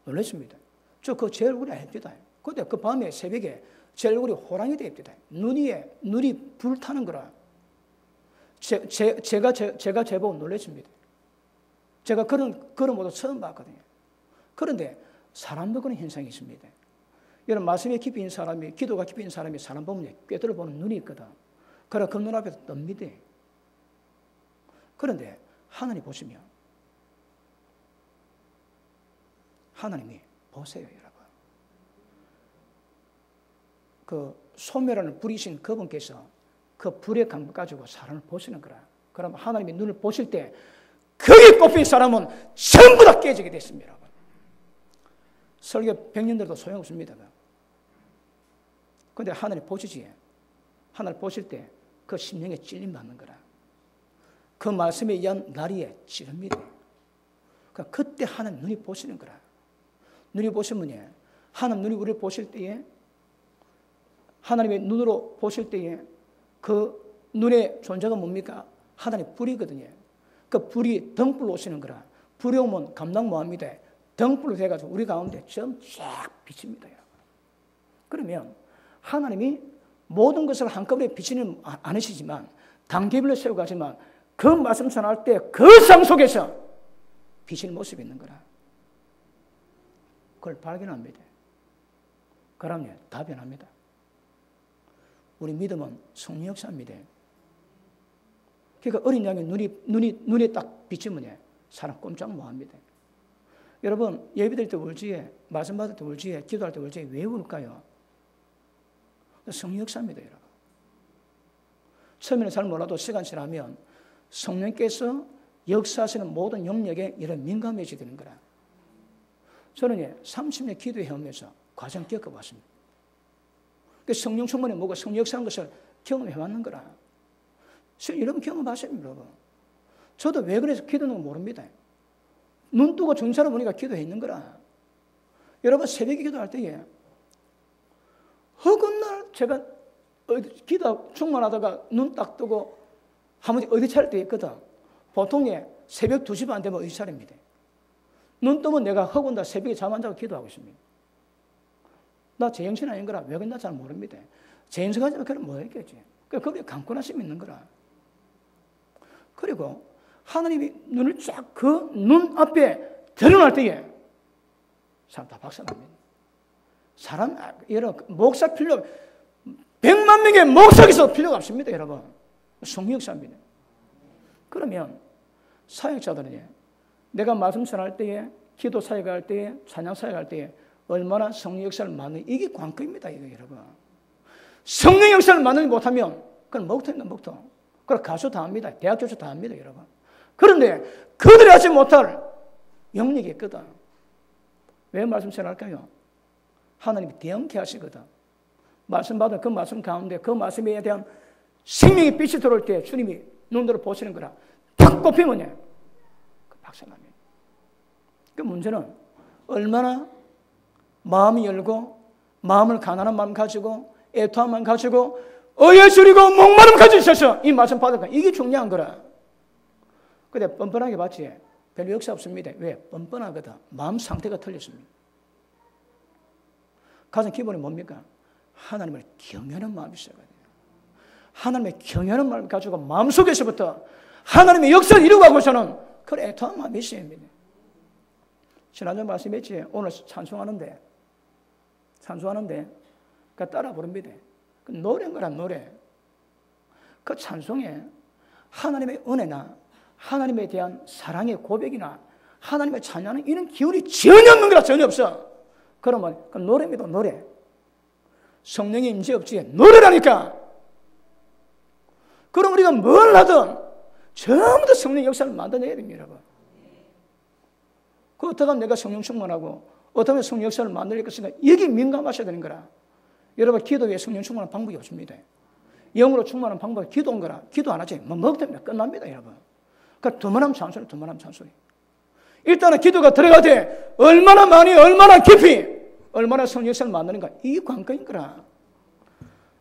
놀랐습니다. 제 얼굴이 아닙니다. 그때 그 밤에 새벽에 제 얼굴이 호랑이 되입니다. 눈 위에 눈이 불타는 거라. 제가 제보고 놀랐습니다. 제가 그런 모습 처음 봤거든요. 그런데 사람도 그런 현상이 있습니다. 여러분, 말씀에 깊이 있는 사람이, 기도가 깊이 있는 사람이 사람 보면 꿰뚫어 보는 눈이 있거든. 그래 그 눈 앞에서 떱니다. 그런데 하나님 보시면 하나님이 보세요, 여러분. 그 소멸하는 불이신 그분께서 그 불의 감각 가지고 사람을 보시는 거라. 그럼 하나님이 눈을 보실 때 거기에 꼽힌 사람은 전부 다 깨지게 됐습니다, 여러분. 설교 100년들도 소용없습니다. 그런데 하나님 보시지. 하나님 보실 때 그 심령에 찔림 받는 거라. 그 말씀에 의한 나리에 찌릅니다. 그때 하나님 눈이 보시는 거라. 눈이 보시면 하나님 눈이 우리를 보실 때에, 하나님의 눈으로 보실 때에 그 눈의 존재가 뭡니까? 하나님 불이거든요. 그 불이 등불로 오시는 거라. 불이 오면 감당 못합니다. 등불로 돼가지고 우리 가운데 좀 쫙 비칩니다, 여러분. 그러면 하나님이 모든 것을 한꺼번에 비치는 않으시지만 단계별로 세워가지만 그 말씀 전할 때 그 상 속에서 비치는 모습이 있는 거라. 그걸 발견합니다. 그러면 다 변합니다. 우리 믿음은 성령 역사입니다. 그러니까 어린 양의 눈에 딱 비치면 사람 꼼짝 못합니다. 여러분, 예배 드릴 때 울지에, 말씀 받을 때 울지에, 기도할 때 울지에 왜 울까요? 성령 역사입니다, 여러분. 처음에는 잘 몰라도 시간 지나면 성령께서 역사하시는 모든 영역에 이런 민감해지게 되는 거라. 저는 30년 기도해오면서 과정 겪어봤습니다. 성령 충만이 뭐고 성령 역사하는 것을 경험해왔는 거라. 여러분 경험하십니까, 여러분? 저도 왜 그래서 기도하는 거 모릅니다. 눈 뜨고 정사로 보니까 기도했는 거라. 여러분, 새벽에 기도할 때에 허군날 제가 기도 충만하다가 눈 딱 뜨고 한번 어디 차릴 때 있거든. 보통 새벽 2시 반 되면 어디 차립니다. 눈 뜨면 내가 허군날 새벽에 잠 안 자고 기도하고 있습니다. 나 제정신 아닌 거라. 왜 그런지 잘 모릅니다. 제정신하지만 그럼 뭐 했겠지. 그러니까 거기에 강권하심이 있는 거라. 그리고 하나님이 눈을 쫙 그 눈 앞에 드러날 때에 사람 다 박살납니다. 사람, 여러분, 목사 필요, 100만 명의 목사가 있어도 필요가 없습니다, 여러분. 성령 역사입니다. 그러면 사역자들은 내가 말씀 전할 때에, 기도 사역할 때에, 찬양 사역할 때에 얼마나 성령 역사를 만드는, 이게 관건입니다, 이거 여러분. 성령 역사를 만들지 못하면 그건 먹통입니다, 먹통. 그걸 가수 다 합니다. 대학 교수 다 합니다, 여러분. 그런데 그들이 하지 못할 영역이 있거든. 왜 말씀 전할까요? 하나님이 대응케 하시거든. 말씀 받은 그 말씀 가운데 그 말씀에 대한 생명의 빛이 들어올 때 주님이 눈으로 보시는 거라. 탁 꼽히면 박살납니다. 그 문제는 얼마나 마음이 열고 마음을 가난한 마음 가지고 애통한 마음 가지고 의에 줄이고 목마름 가지셔서 이 말씀 받을까? 이게 중요한 거라. 근데 뻔뻔하게 봤지? 별로 역사 없습니다. 왜? 뻔뻔하거든. 마음 상태가 틀렸습니다. 가장 기본이 뭡니까? 하나님을 경외하는 마음이 있어야 돼요. 하나님의 경외하는 마음을 가지고 마음속에서부터 하나님의 역사를 이루고하고서는 그래 애통한 마음이 있어야 합니다. 지난주 말씀했지? 오늘 찬송하는데 그 따라 부릅니다. 그 노래인 거란 노래. 그 찬송에 하나님의 은혜나 하나님에 대한 사랑의 고백이나 하나님의 찬양하는 이런 기운이 전혀 없는 거라. 전혀 없어. 그러면 그 노래입니다. 노래. 성령의 임재 없지. 노래라니까. 그럼 우리가 뭘 하든 전부 다 성령의 역사를 만들어내야 됩니다. 여러분. 그 어떻게 하면 내가 성령 충만하고 어떻게 하면 성령 역사를 만들 것인가. 여기 민감하셔야 되는 거라. 여러분 기도 위에 성령 충만한 방법이 없습니다. 영으로 충만한 방법은 기도인 거라. 기도 안 하지. 뭐 먹으면 끝납니다. 여러분. 그러니까 두만함 찬소리. 일단은 기도가 들어가되 얼마나 많이 얼마나 깊이 얼마나 성령 역사를 만드는가. 이 관건인 거라.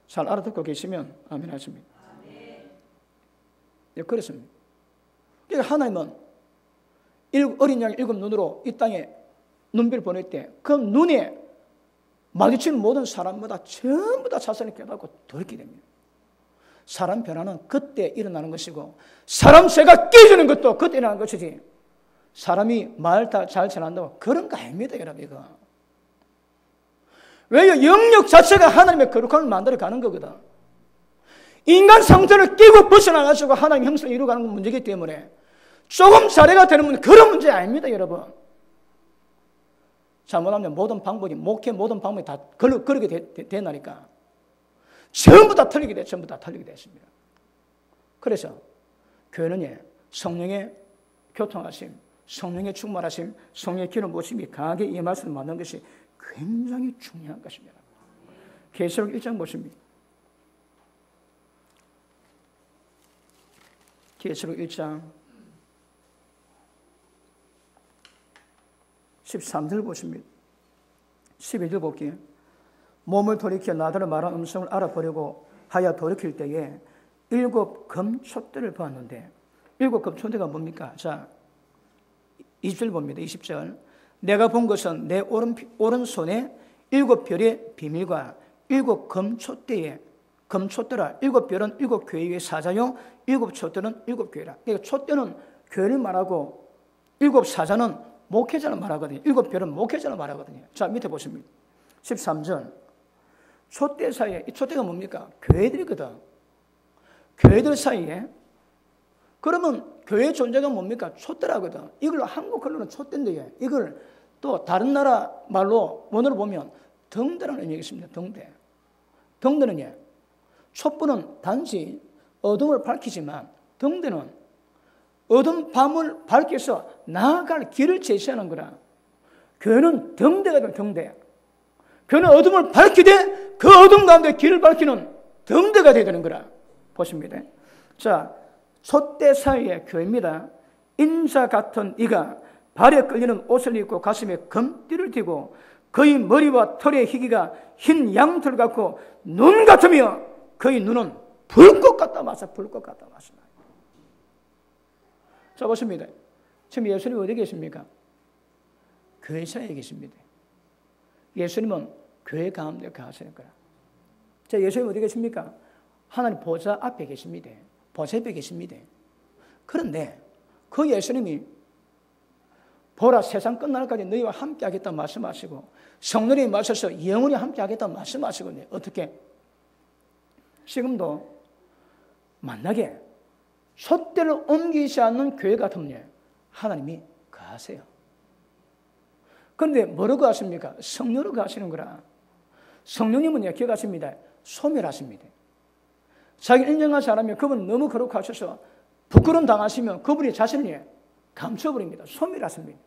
잘 알아듣고 계시면 아멘 하십니다. 네, 그렇습니다. 그러니까 하나님은 어린 양 7 눈으로 이 땅에 눈비를 보낼 때 그 눈에 마주치는 모든 사람마다 전부 다 자신을 깨닫고 돌이키게 됩니다. 사람 변화는 그때 일어나는 것이고 사람 죄가 깨지는 것도 그때 일어나는 것이지 사람이 말 다 잘 전한다고 그런 거 아닙니다. 여러분 이거. 왜요? 영역 자체가 하나님의 거룩함을 만들어가는 거거든. 인간 상태를 깨고 벗어나가지고 하나님의 형상을 이루어가는 건 문제이기 때문에 조금 자례가 되는 문제, 그런 문제 아닙니다. 여러분. 잘못하면 모든 방법이 목회 모든 방법이 다 그렇게 되나니까 전부 다 틀리게 됐습니다. 그래서 교회는 성령의 교통하심, 성령의 충만하심, 성령의 기름 부으심이 강하게 이 말씀을 만든 것이 굉장히 중요한 것입니다. 계시록 1장 보십니다. 계시록 1장 13절 보십니다. 12절 볼게요. 몸을 돌이켜 나더러 말한 음성을 알아보려고 하여 돌이킬 때에 7 금촛대를 보았는데 7 금촛대가 뭡니까? 자, 20절 봅니다. 20절. 내가 본 것은 내 오른손에 7 별의 비밀과 7 금촛대에 금촛대라. 7 별은 7 교회의 사자요 7 촛대는 7 교회라. 그러니까 촛대는 교회를 말하고 7 사자는 목회자를 말하거든요. 7 별은 목회자를 말하거든요. 자, 밑에 보십니다. 13절. 촛대 사이에, 이 촛대가 뭡니까? 교회들이거든. 교회들 사이에. 그러면 교회 존재가 뭡니까? 촛대라거든. 이걸 한국어로는 촛대인데, 이걸 또 다른 나라 말로, 원어로 보면 등대라는 의미가 있습니다. 등대. 등대는 촛불은 단지 어둠을 밝히지만, 등대는 어둠 밤을 밝혀서 나아갈 길을 제시하는 거라. 교회는 등대가 되는 등대. 교회는 어둠을 밝히되 그 어둠 가운데 길을 밝히는 등대가 되야 되는 거라. 보십니다. 자, 촛대 사이의 교회입니다. 인자 같은 이가 발에 끌리는 옷을 입고 가슴에 금띠를 띠고 그의 머리와 털의 희기가 흰 양털 같고 눈 같으며 그의 눈은 불꽃 같다 마사. 불꽃 같다 마사. 자, 보십니다. 지금 예수님 어디 계십니까? 교회 사이에 계십니다. 예수님은 교회 가운데 가시는 거야. 자, 예수님 어디 계십니까? 하나님 보좌 앞에 계십니다. 보좌 앞에 계십니다. 그런데 그 예수님이 보라 세상 끝날까지 너희와 함께 하겠다 말씀하시고 성령이 마셔서 영원히 함께 하겠다 말씀하시고 어떻게? 지금도 만나게 촛대를 옮기지 않는 교회 같으면 하나님이 가하세요. 그런데 뭐라고 하십니까? 성령으로 가시는 거라. 성령님은 기억하십니다. 소멸하십니다. 자기 인정하지 않으면 그분 너무 거룩하셔서 부끄러움 당하시면 그분이 자신을 감춰버립니다. 소멸하십니다.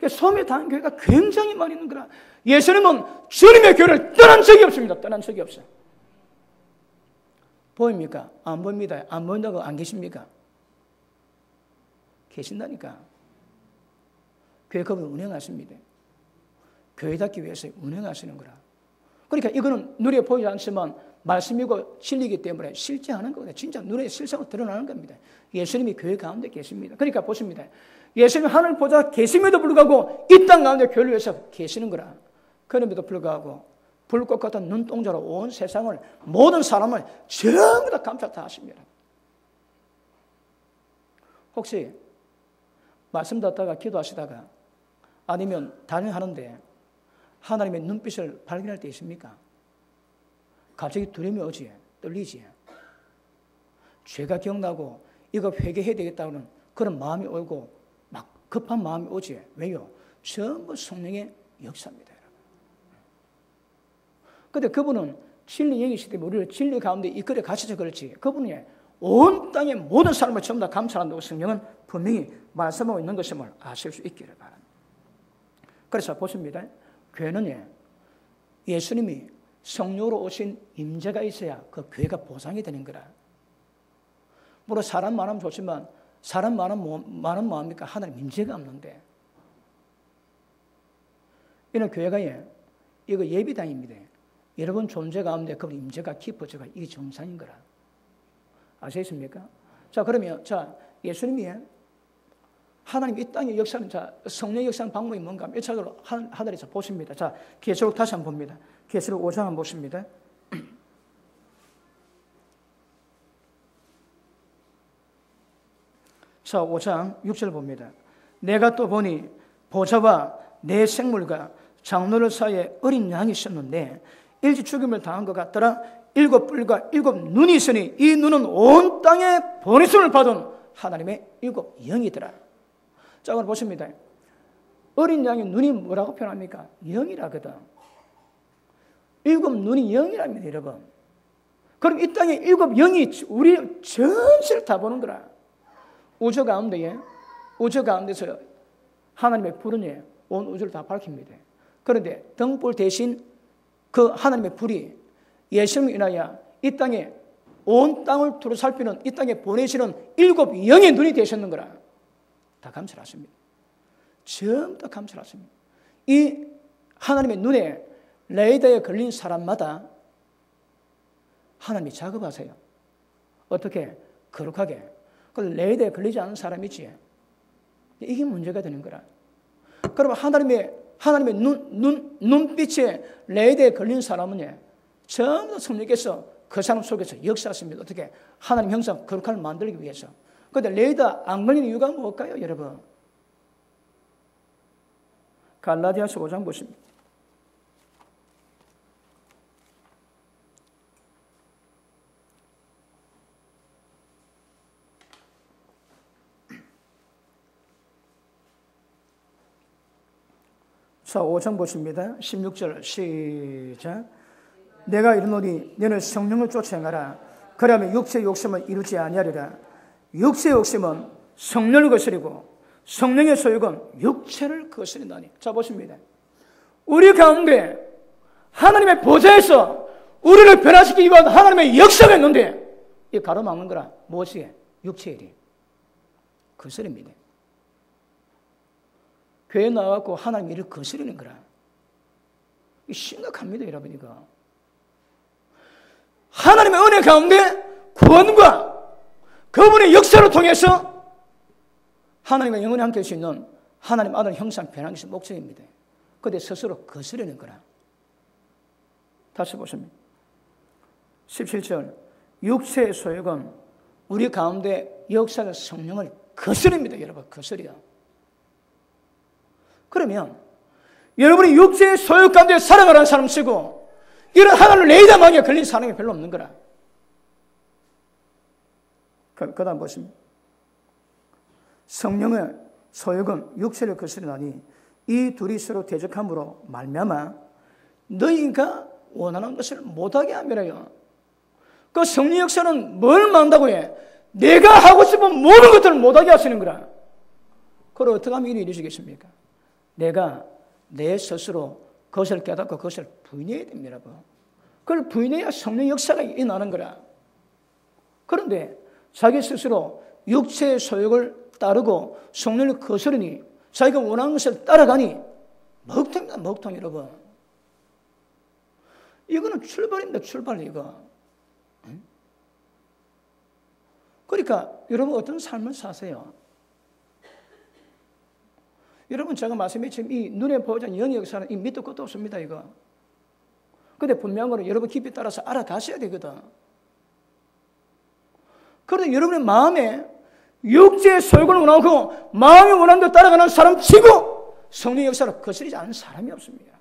소멸당한 교회가 굉장히 많이 있는 거라. 예수님은 주님의 교회를 떠난 적이 없습니다. 떠난 적이 없어요. 보입니까? 안 보입니다. 안 보인다고 안 계십니까? 계신다니까. 교회 그분 운영하십니다. 교회답기 위해서 운영하시는 거라. 그러니까 이거는 눈에 보이지 않지만 말씀이고 진리이기 때문에 실제 하는 거거든요. 진짜 눈에 실상으로 드러나는 겁니다. 예수님이 교회 가운데 계십니다. 그러니까 보십니다. 예수님이 하늘 보좌 계심에도 불구하고 이 땅 가운데 교회를 위해서 계시는 거라. 그럼에도 불구하고 불꽃 같은 눈동자로 온 세상을, 모든 사람을 전부 다 감찰 다 하십니다. 혹시 말씀 듣다가 기도하시다가 아니면 단행하는데 하나님의 눈빛을 발견할 때 있습니까? 갑자기 두려움이 오지, 떨리지. 죄가 기억나고 이거 회개해야 되겠다는 그런 마음이 오고 막 급한 마음이 오지. 왜요? 전부 성령의 역사입니다. 그런데 그분은 진리 영이시기 때문에 우리를 진리 가운데 이끌어 가셔서 그렇지, 그분이 온 땅의 모든 사람을 전부 다 감찰한다고 성령은 분명히 말씀하고 있는 것임을 아실 수 있기를 바랍니다. 그래서 보십니다. 교회는 예수님이 성령으로 오신 임재가 있어야 그 교회가 보상이 되는 거라. 물론 사람 많으면 좋지만 사람 많으면 뭐합니까? 하나님 임재가 없는데. 이는 교회가 이거 예비당입니다. 여러분 존재 가운데 그 임재가 깊어져가 이게 정상인 거라. 아시겠습니까? 자, 그러면 예수님이 하나님 이 땅의 역사는 성령 역사는 방법이 뭔가 1차적으로 하늘에서 보십니다. 자, 계시록 다시 한번 봅니다. 계시록 5장 한번 보십니다. 자, 5장 6절 봅니다. 내가 또 보니 보좌와 내 생물과 장로들 사이에 어린 양이 있었는데 일찍 죽임을 당한 것 같더라. 7뿔과 7눈이 있으니 이 눈은 온 땅에 번뇌성을 받은 하나님의 7 영이더라. 자, 오늘 보십니다. 어린 양의 눈이 뭐라고 표현합니까? 영이라거든. 7 눈이 영이랍니다, 여러분. 그럼 이 땅에 7 영이 우리 전체를 다 보는 거라. 우주 가운데서 하나님의 불은 온 우주를 다 밝힙니다. 그런데 등불 대신 그 하나님의 불이 예수님을 인하여 이 땅에 온 땅을 두루살피는 이 땅에 보내시는 7 영의 눈이 되셨는 거라. 다 감찰하십니다. 전부 다 감찰하십니다. 이 하나님의 눈에 레이더에 걸린 사람마다 하나님이 작업하세요. 어떻게? 거룩하게. 그 레이더에 걸리지 않은 사람이지. 이게 문제가 되는 거라. 그럼 하나님의 눈빛에 레이더에 걸린 사람은 전부 성령께서 그 사람 속에서 역사하십니다. 어떻게? 하나님 형상 거룩함을 만들기 위해서. 그런데 레이더 안 걸리는 이유가 뭘까요, 여러분? 갈라디아서 5장 보십니다. 자, 5장 보십니다. 16절 시작. 내가 이르노니 너는 성령을 쫓아 행하라. 그러면 육체의 욕심은 이루지 아니하리라. 육체의 욕심은 성령을 거스리고 성령의 소욕은 육체를 거스린다니. 자, 보십니다. 우리 가운데 하나님의 보좌에서 우리를 변화시키기 위한 하나님의 역사가 있는데 이 가로막는 거라. 무엇이? 육체의 일. 거스립니다. 교회에 나와서 하나님 일을 거스르는 거라. 이 심각합니다, 여러분. 이거 하나님의 은혜 가운데 구원과 그분의 역사를 통해서 하나님과 영원히 함께 할 수 있는 하나님 아들 형상 변화하는 것이 목적입니다. 그런데 스스로 거스르는 거라. 다시 보십니다. 17절. 육체의 소욕은 우리 가운데 역사의 성령을 거스릅니다, 여러분. 거스려. 그러면 여러분이 육체의 소욕 가운데 살아가는 사람 쓰고 이런 하나님 레이더망에 걸린 사람이 별로 없는 거라. 그 다음 보십니다. 성령의 소욕은 육체를 거스르나니 이 둘이 서로 대적함으로 말미암아 너희가 원하는 것을 못하게 하면요. 그 성령 역사는 뭘 만다고 해? 내가 하고 싶은 모든 것들을 못하게 하시는 거라. 그걸 어떻게 하면 일이 이루어지겠습니까? 내가 내 스스로 그것을 깨닫고 그것을 부인해야 됩니다. 그걸 부인해야 성령 역사가 일어나는 거라. 그런데 자기 스스로 육체의 소욕을 따르고 성령을 거스르니 자기가 원하는 것을 따라가니 먹통입니다. 먹통, 여러분. 이거는 출발입니다. 출발 이거. 그러니까 여러분 어떤 삶을 사세요? 여러분 제가 말씀드린 이 눈에 보이지 않는 영의 역사는 이 밑도 끝도 없습니다. 이거. 근데 분명한 거는 여러분 깊이 따라서 알아가셔야 되거든. 그런데 여러분의 마음에 육체의 설교를 원하고 마음이 원하는 대로 따라가는 사람 치고 성령의 역사를 거스리지 않는 사람이 없습니다.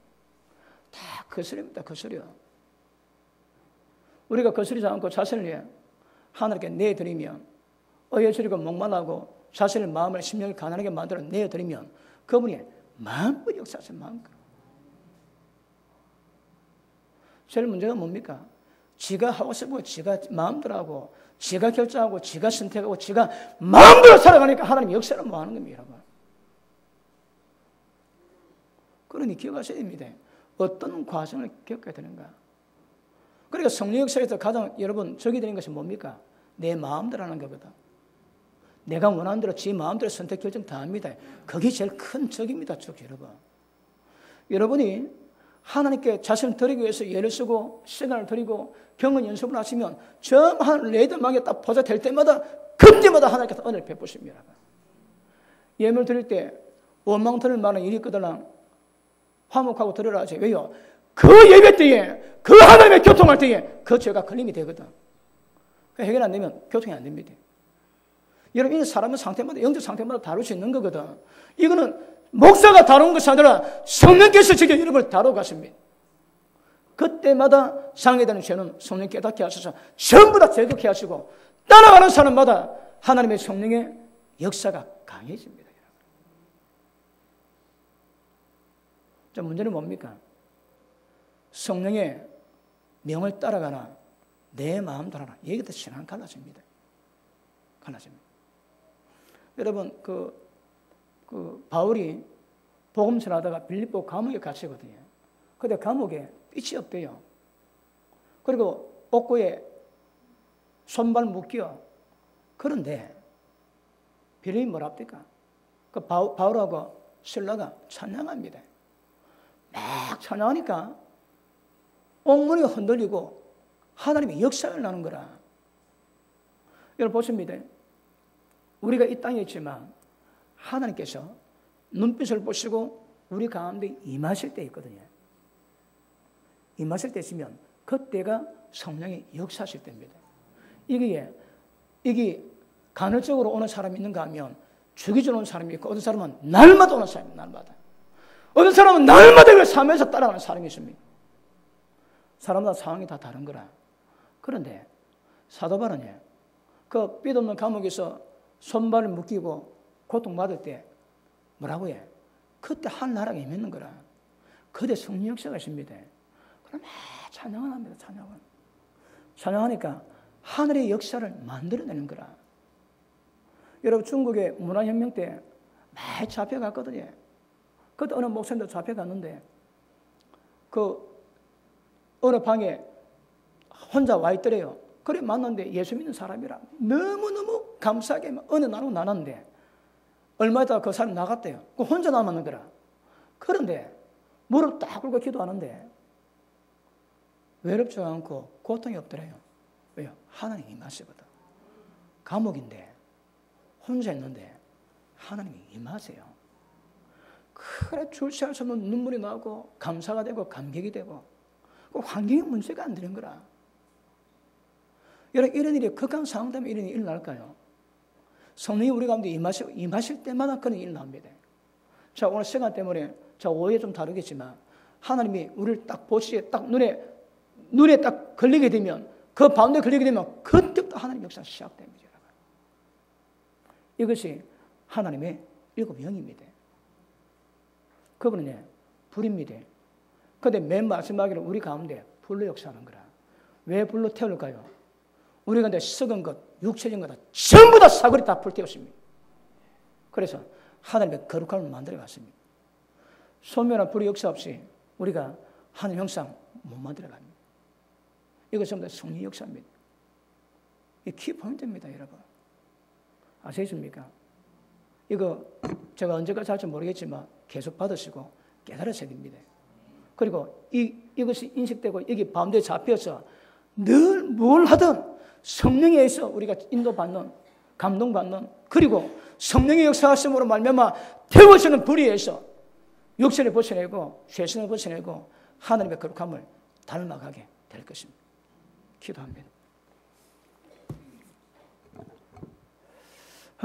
다 거스립니다. 거스려. 우리가 거스리지 않고 자신을 하나님께 내드리면 어여지르고 목말라고 자신의 마음을 심령을 가난하게 만들어 내어드리면 그분이 마음껏 역사하세요. 마음껏. 제일 문제가 뭡니까? 지가 하고 싶고 지가 마음대로 하고 지가 결정하고 지가 선택하고 지가 마음대로 살아가니까 하나님 역사를 뭐 하는 겁니다. 여러분. 그러니 기억하셔야 됩니다. 어떤 과정을 겪어야 되는가? 그러니까 성령 역사에서 가장 여러분 적이 되는 것이 뭡니까? 내 마음대로 하는 거거든. 내가 원하는 대로 지 마음대로 선택 결정 다 합니다. 그게 제일 큰 적입니다. 적 여러분. 여러분이 하나님께 자신을 드리기 위해서 예를 쓰고 시간을 드리고 경건 연습을 하시면 저 하늘 레이더망에 딱 보자 될 때마다 그때마다 하나님께서 은혜를 베푸십니다. 예물 드릴 때 원망 들을 만한 일이 있거든 화목하고 들으라 하지. 왜요? 그 예배 때에 그 하나님의 교통할 때에 그 죄가 걸림이 되거든. 해결 안 되면 교통이 안 됩니다. 여러분 이 사람의 상태마다 영적 상태마다 다룰 수 있는 거거든. 이거는 목사가 다루는 것이 아니라 성령께서 직접 여러분을 다뤄가십니다. 그때마다 상해되는 죄는 성령 깨닫게 하셔서 전부 다 제격해 하시고 따라가는 사람마다 하나님의 성령의 역사가 강해집니다. 자, 문제는 뭡니까? 성령의 명을 따라가나 내 마음대로 하나. 여기부터 신앙 갈라집니다. 갈라집니다. 여러분 그 바울이 복음 전하다가 빌립보 감옥에 갇히거든요. 근데 감옥에 빛이 없대요. 그리고 옥고에 손발 묶여. 그런데 빌립이 뭐랍니까? 그 바울하고 실라가 찬양합니다. 막 찬양하니까 옥문이 흔들리고 하나님의 역사를 나는 거라. 여러분 보십니다. 우리가 이 땅에 있지만 하나님께서 눈빛을 보시고 우리 가운데 임하실 때 있거든요. 임하실 때 있으면 그때가 성령의 역사하실 때입니다. 이게 간헐적으로 오는 사람이 있는가 하면 주기적으로 오는 사람이 있고 어떤 사람은 날마다 오는 사람이 날마다. 어떤 사람은 날마다 그 삶에서 따라가는 사람이 있습니다. 사람마다 상황이 다 다른 거라. 그런데 사도 바울은 그 삐없는 감옥에서 손발을 묶이고 고통받을 때 뭐라고 해? 그때 하늘나라가 임했는 거라. 그때 성령 역사가 있습니다. 그럼 찬양을 합니다. 찬양을. 찬양하니까 하늘의 역사를 만들어내는 거라. 여러분 중국의 문화혁명 때 많이 잡혀갔거든요. 그때 어느 목사님도 잡혀갔는데 그 어느 방에 혼자 와 있더래요. 그래 만났는데 예수 믿는 사람이라 너무너무 감사하게 은혜 나누고 나눴는데 얼마 있다가 그 사람 나갔대요. 그 혼자 남았는 거라. 그런데 무릎 딱 꿇고 기도하는데 외롭지 않고 고통이 없더래요. 왜요? 하나님이 임하시거든. 감옥인데 혼자 있는데 하나님이 임하세요. 그래 줄치할 수 없는 눈물이 나고 감사가 되고 감격이 되고 그 환경이 문제가 안 되는 거라. 여러분 이런 일이 극한 상황 때문에 이런 일이 일어날까요? 성령이 우리 가운데 임하실 때마다 그런 일이 납니다. 자 오늘 시간 때문에 오해 좀 다르겠지만 하나님이 우리를 딱 보시기에 딱 눈에 딱 걸리게 되면 그 바운드에 걸리게 되면 그때부터 하나님 역사가 시작됩니다. 이것이 하나님의 일곱 영입니다. 그분은 불입니다. 그런데 맨 마지막에는 우리 가운데 불로 역사하는 거라. 왜 불로 태울까요? 우리 가운데 썩은 것, 육체적인 것 전부 다 사거리 다 불태웠습니다. 그래서 하나님의 거룩함을 만들어 갔습니다. 소멸한 불의 역사 없이 우리가 하나님 형상 못 만들어 갑니다. 이것 전부 다 성령 역사입니다. 이 키포인트입니다, 여러분. 아시겠습니까? 이거 제가 언제까지 할지 모르겠지만 계속 받으시고 깨달으셔야 됩니다. 그리고 이것이 인식되고 이게 바운드에 잡혀서 늘 뭘 하든 성령에 의해서 우리가 인도받는, 감동받는, 그리고 성령의 역사하심으로 말미암아 태워지는 불에 의해서 육체를 벗어내고 쇠신을 벗어내고 하나님의 거룩함을 닮아가게 될 것입니다. 기도합니다.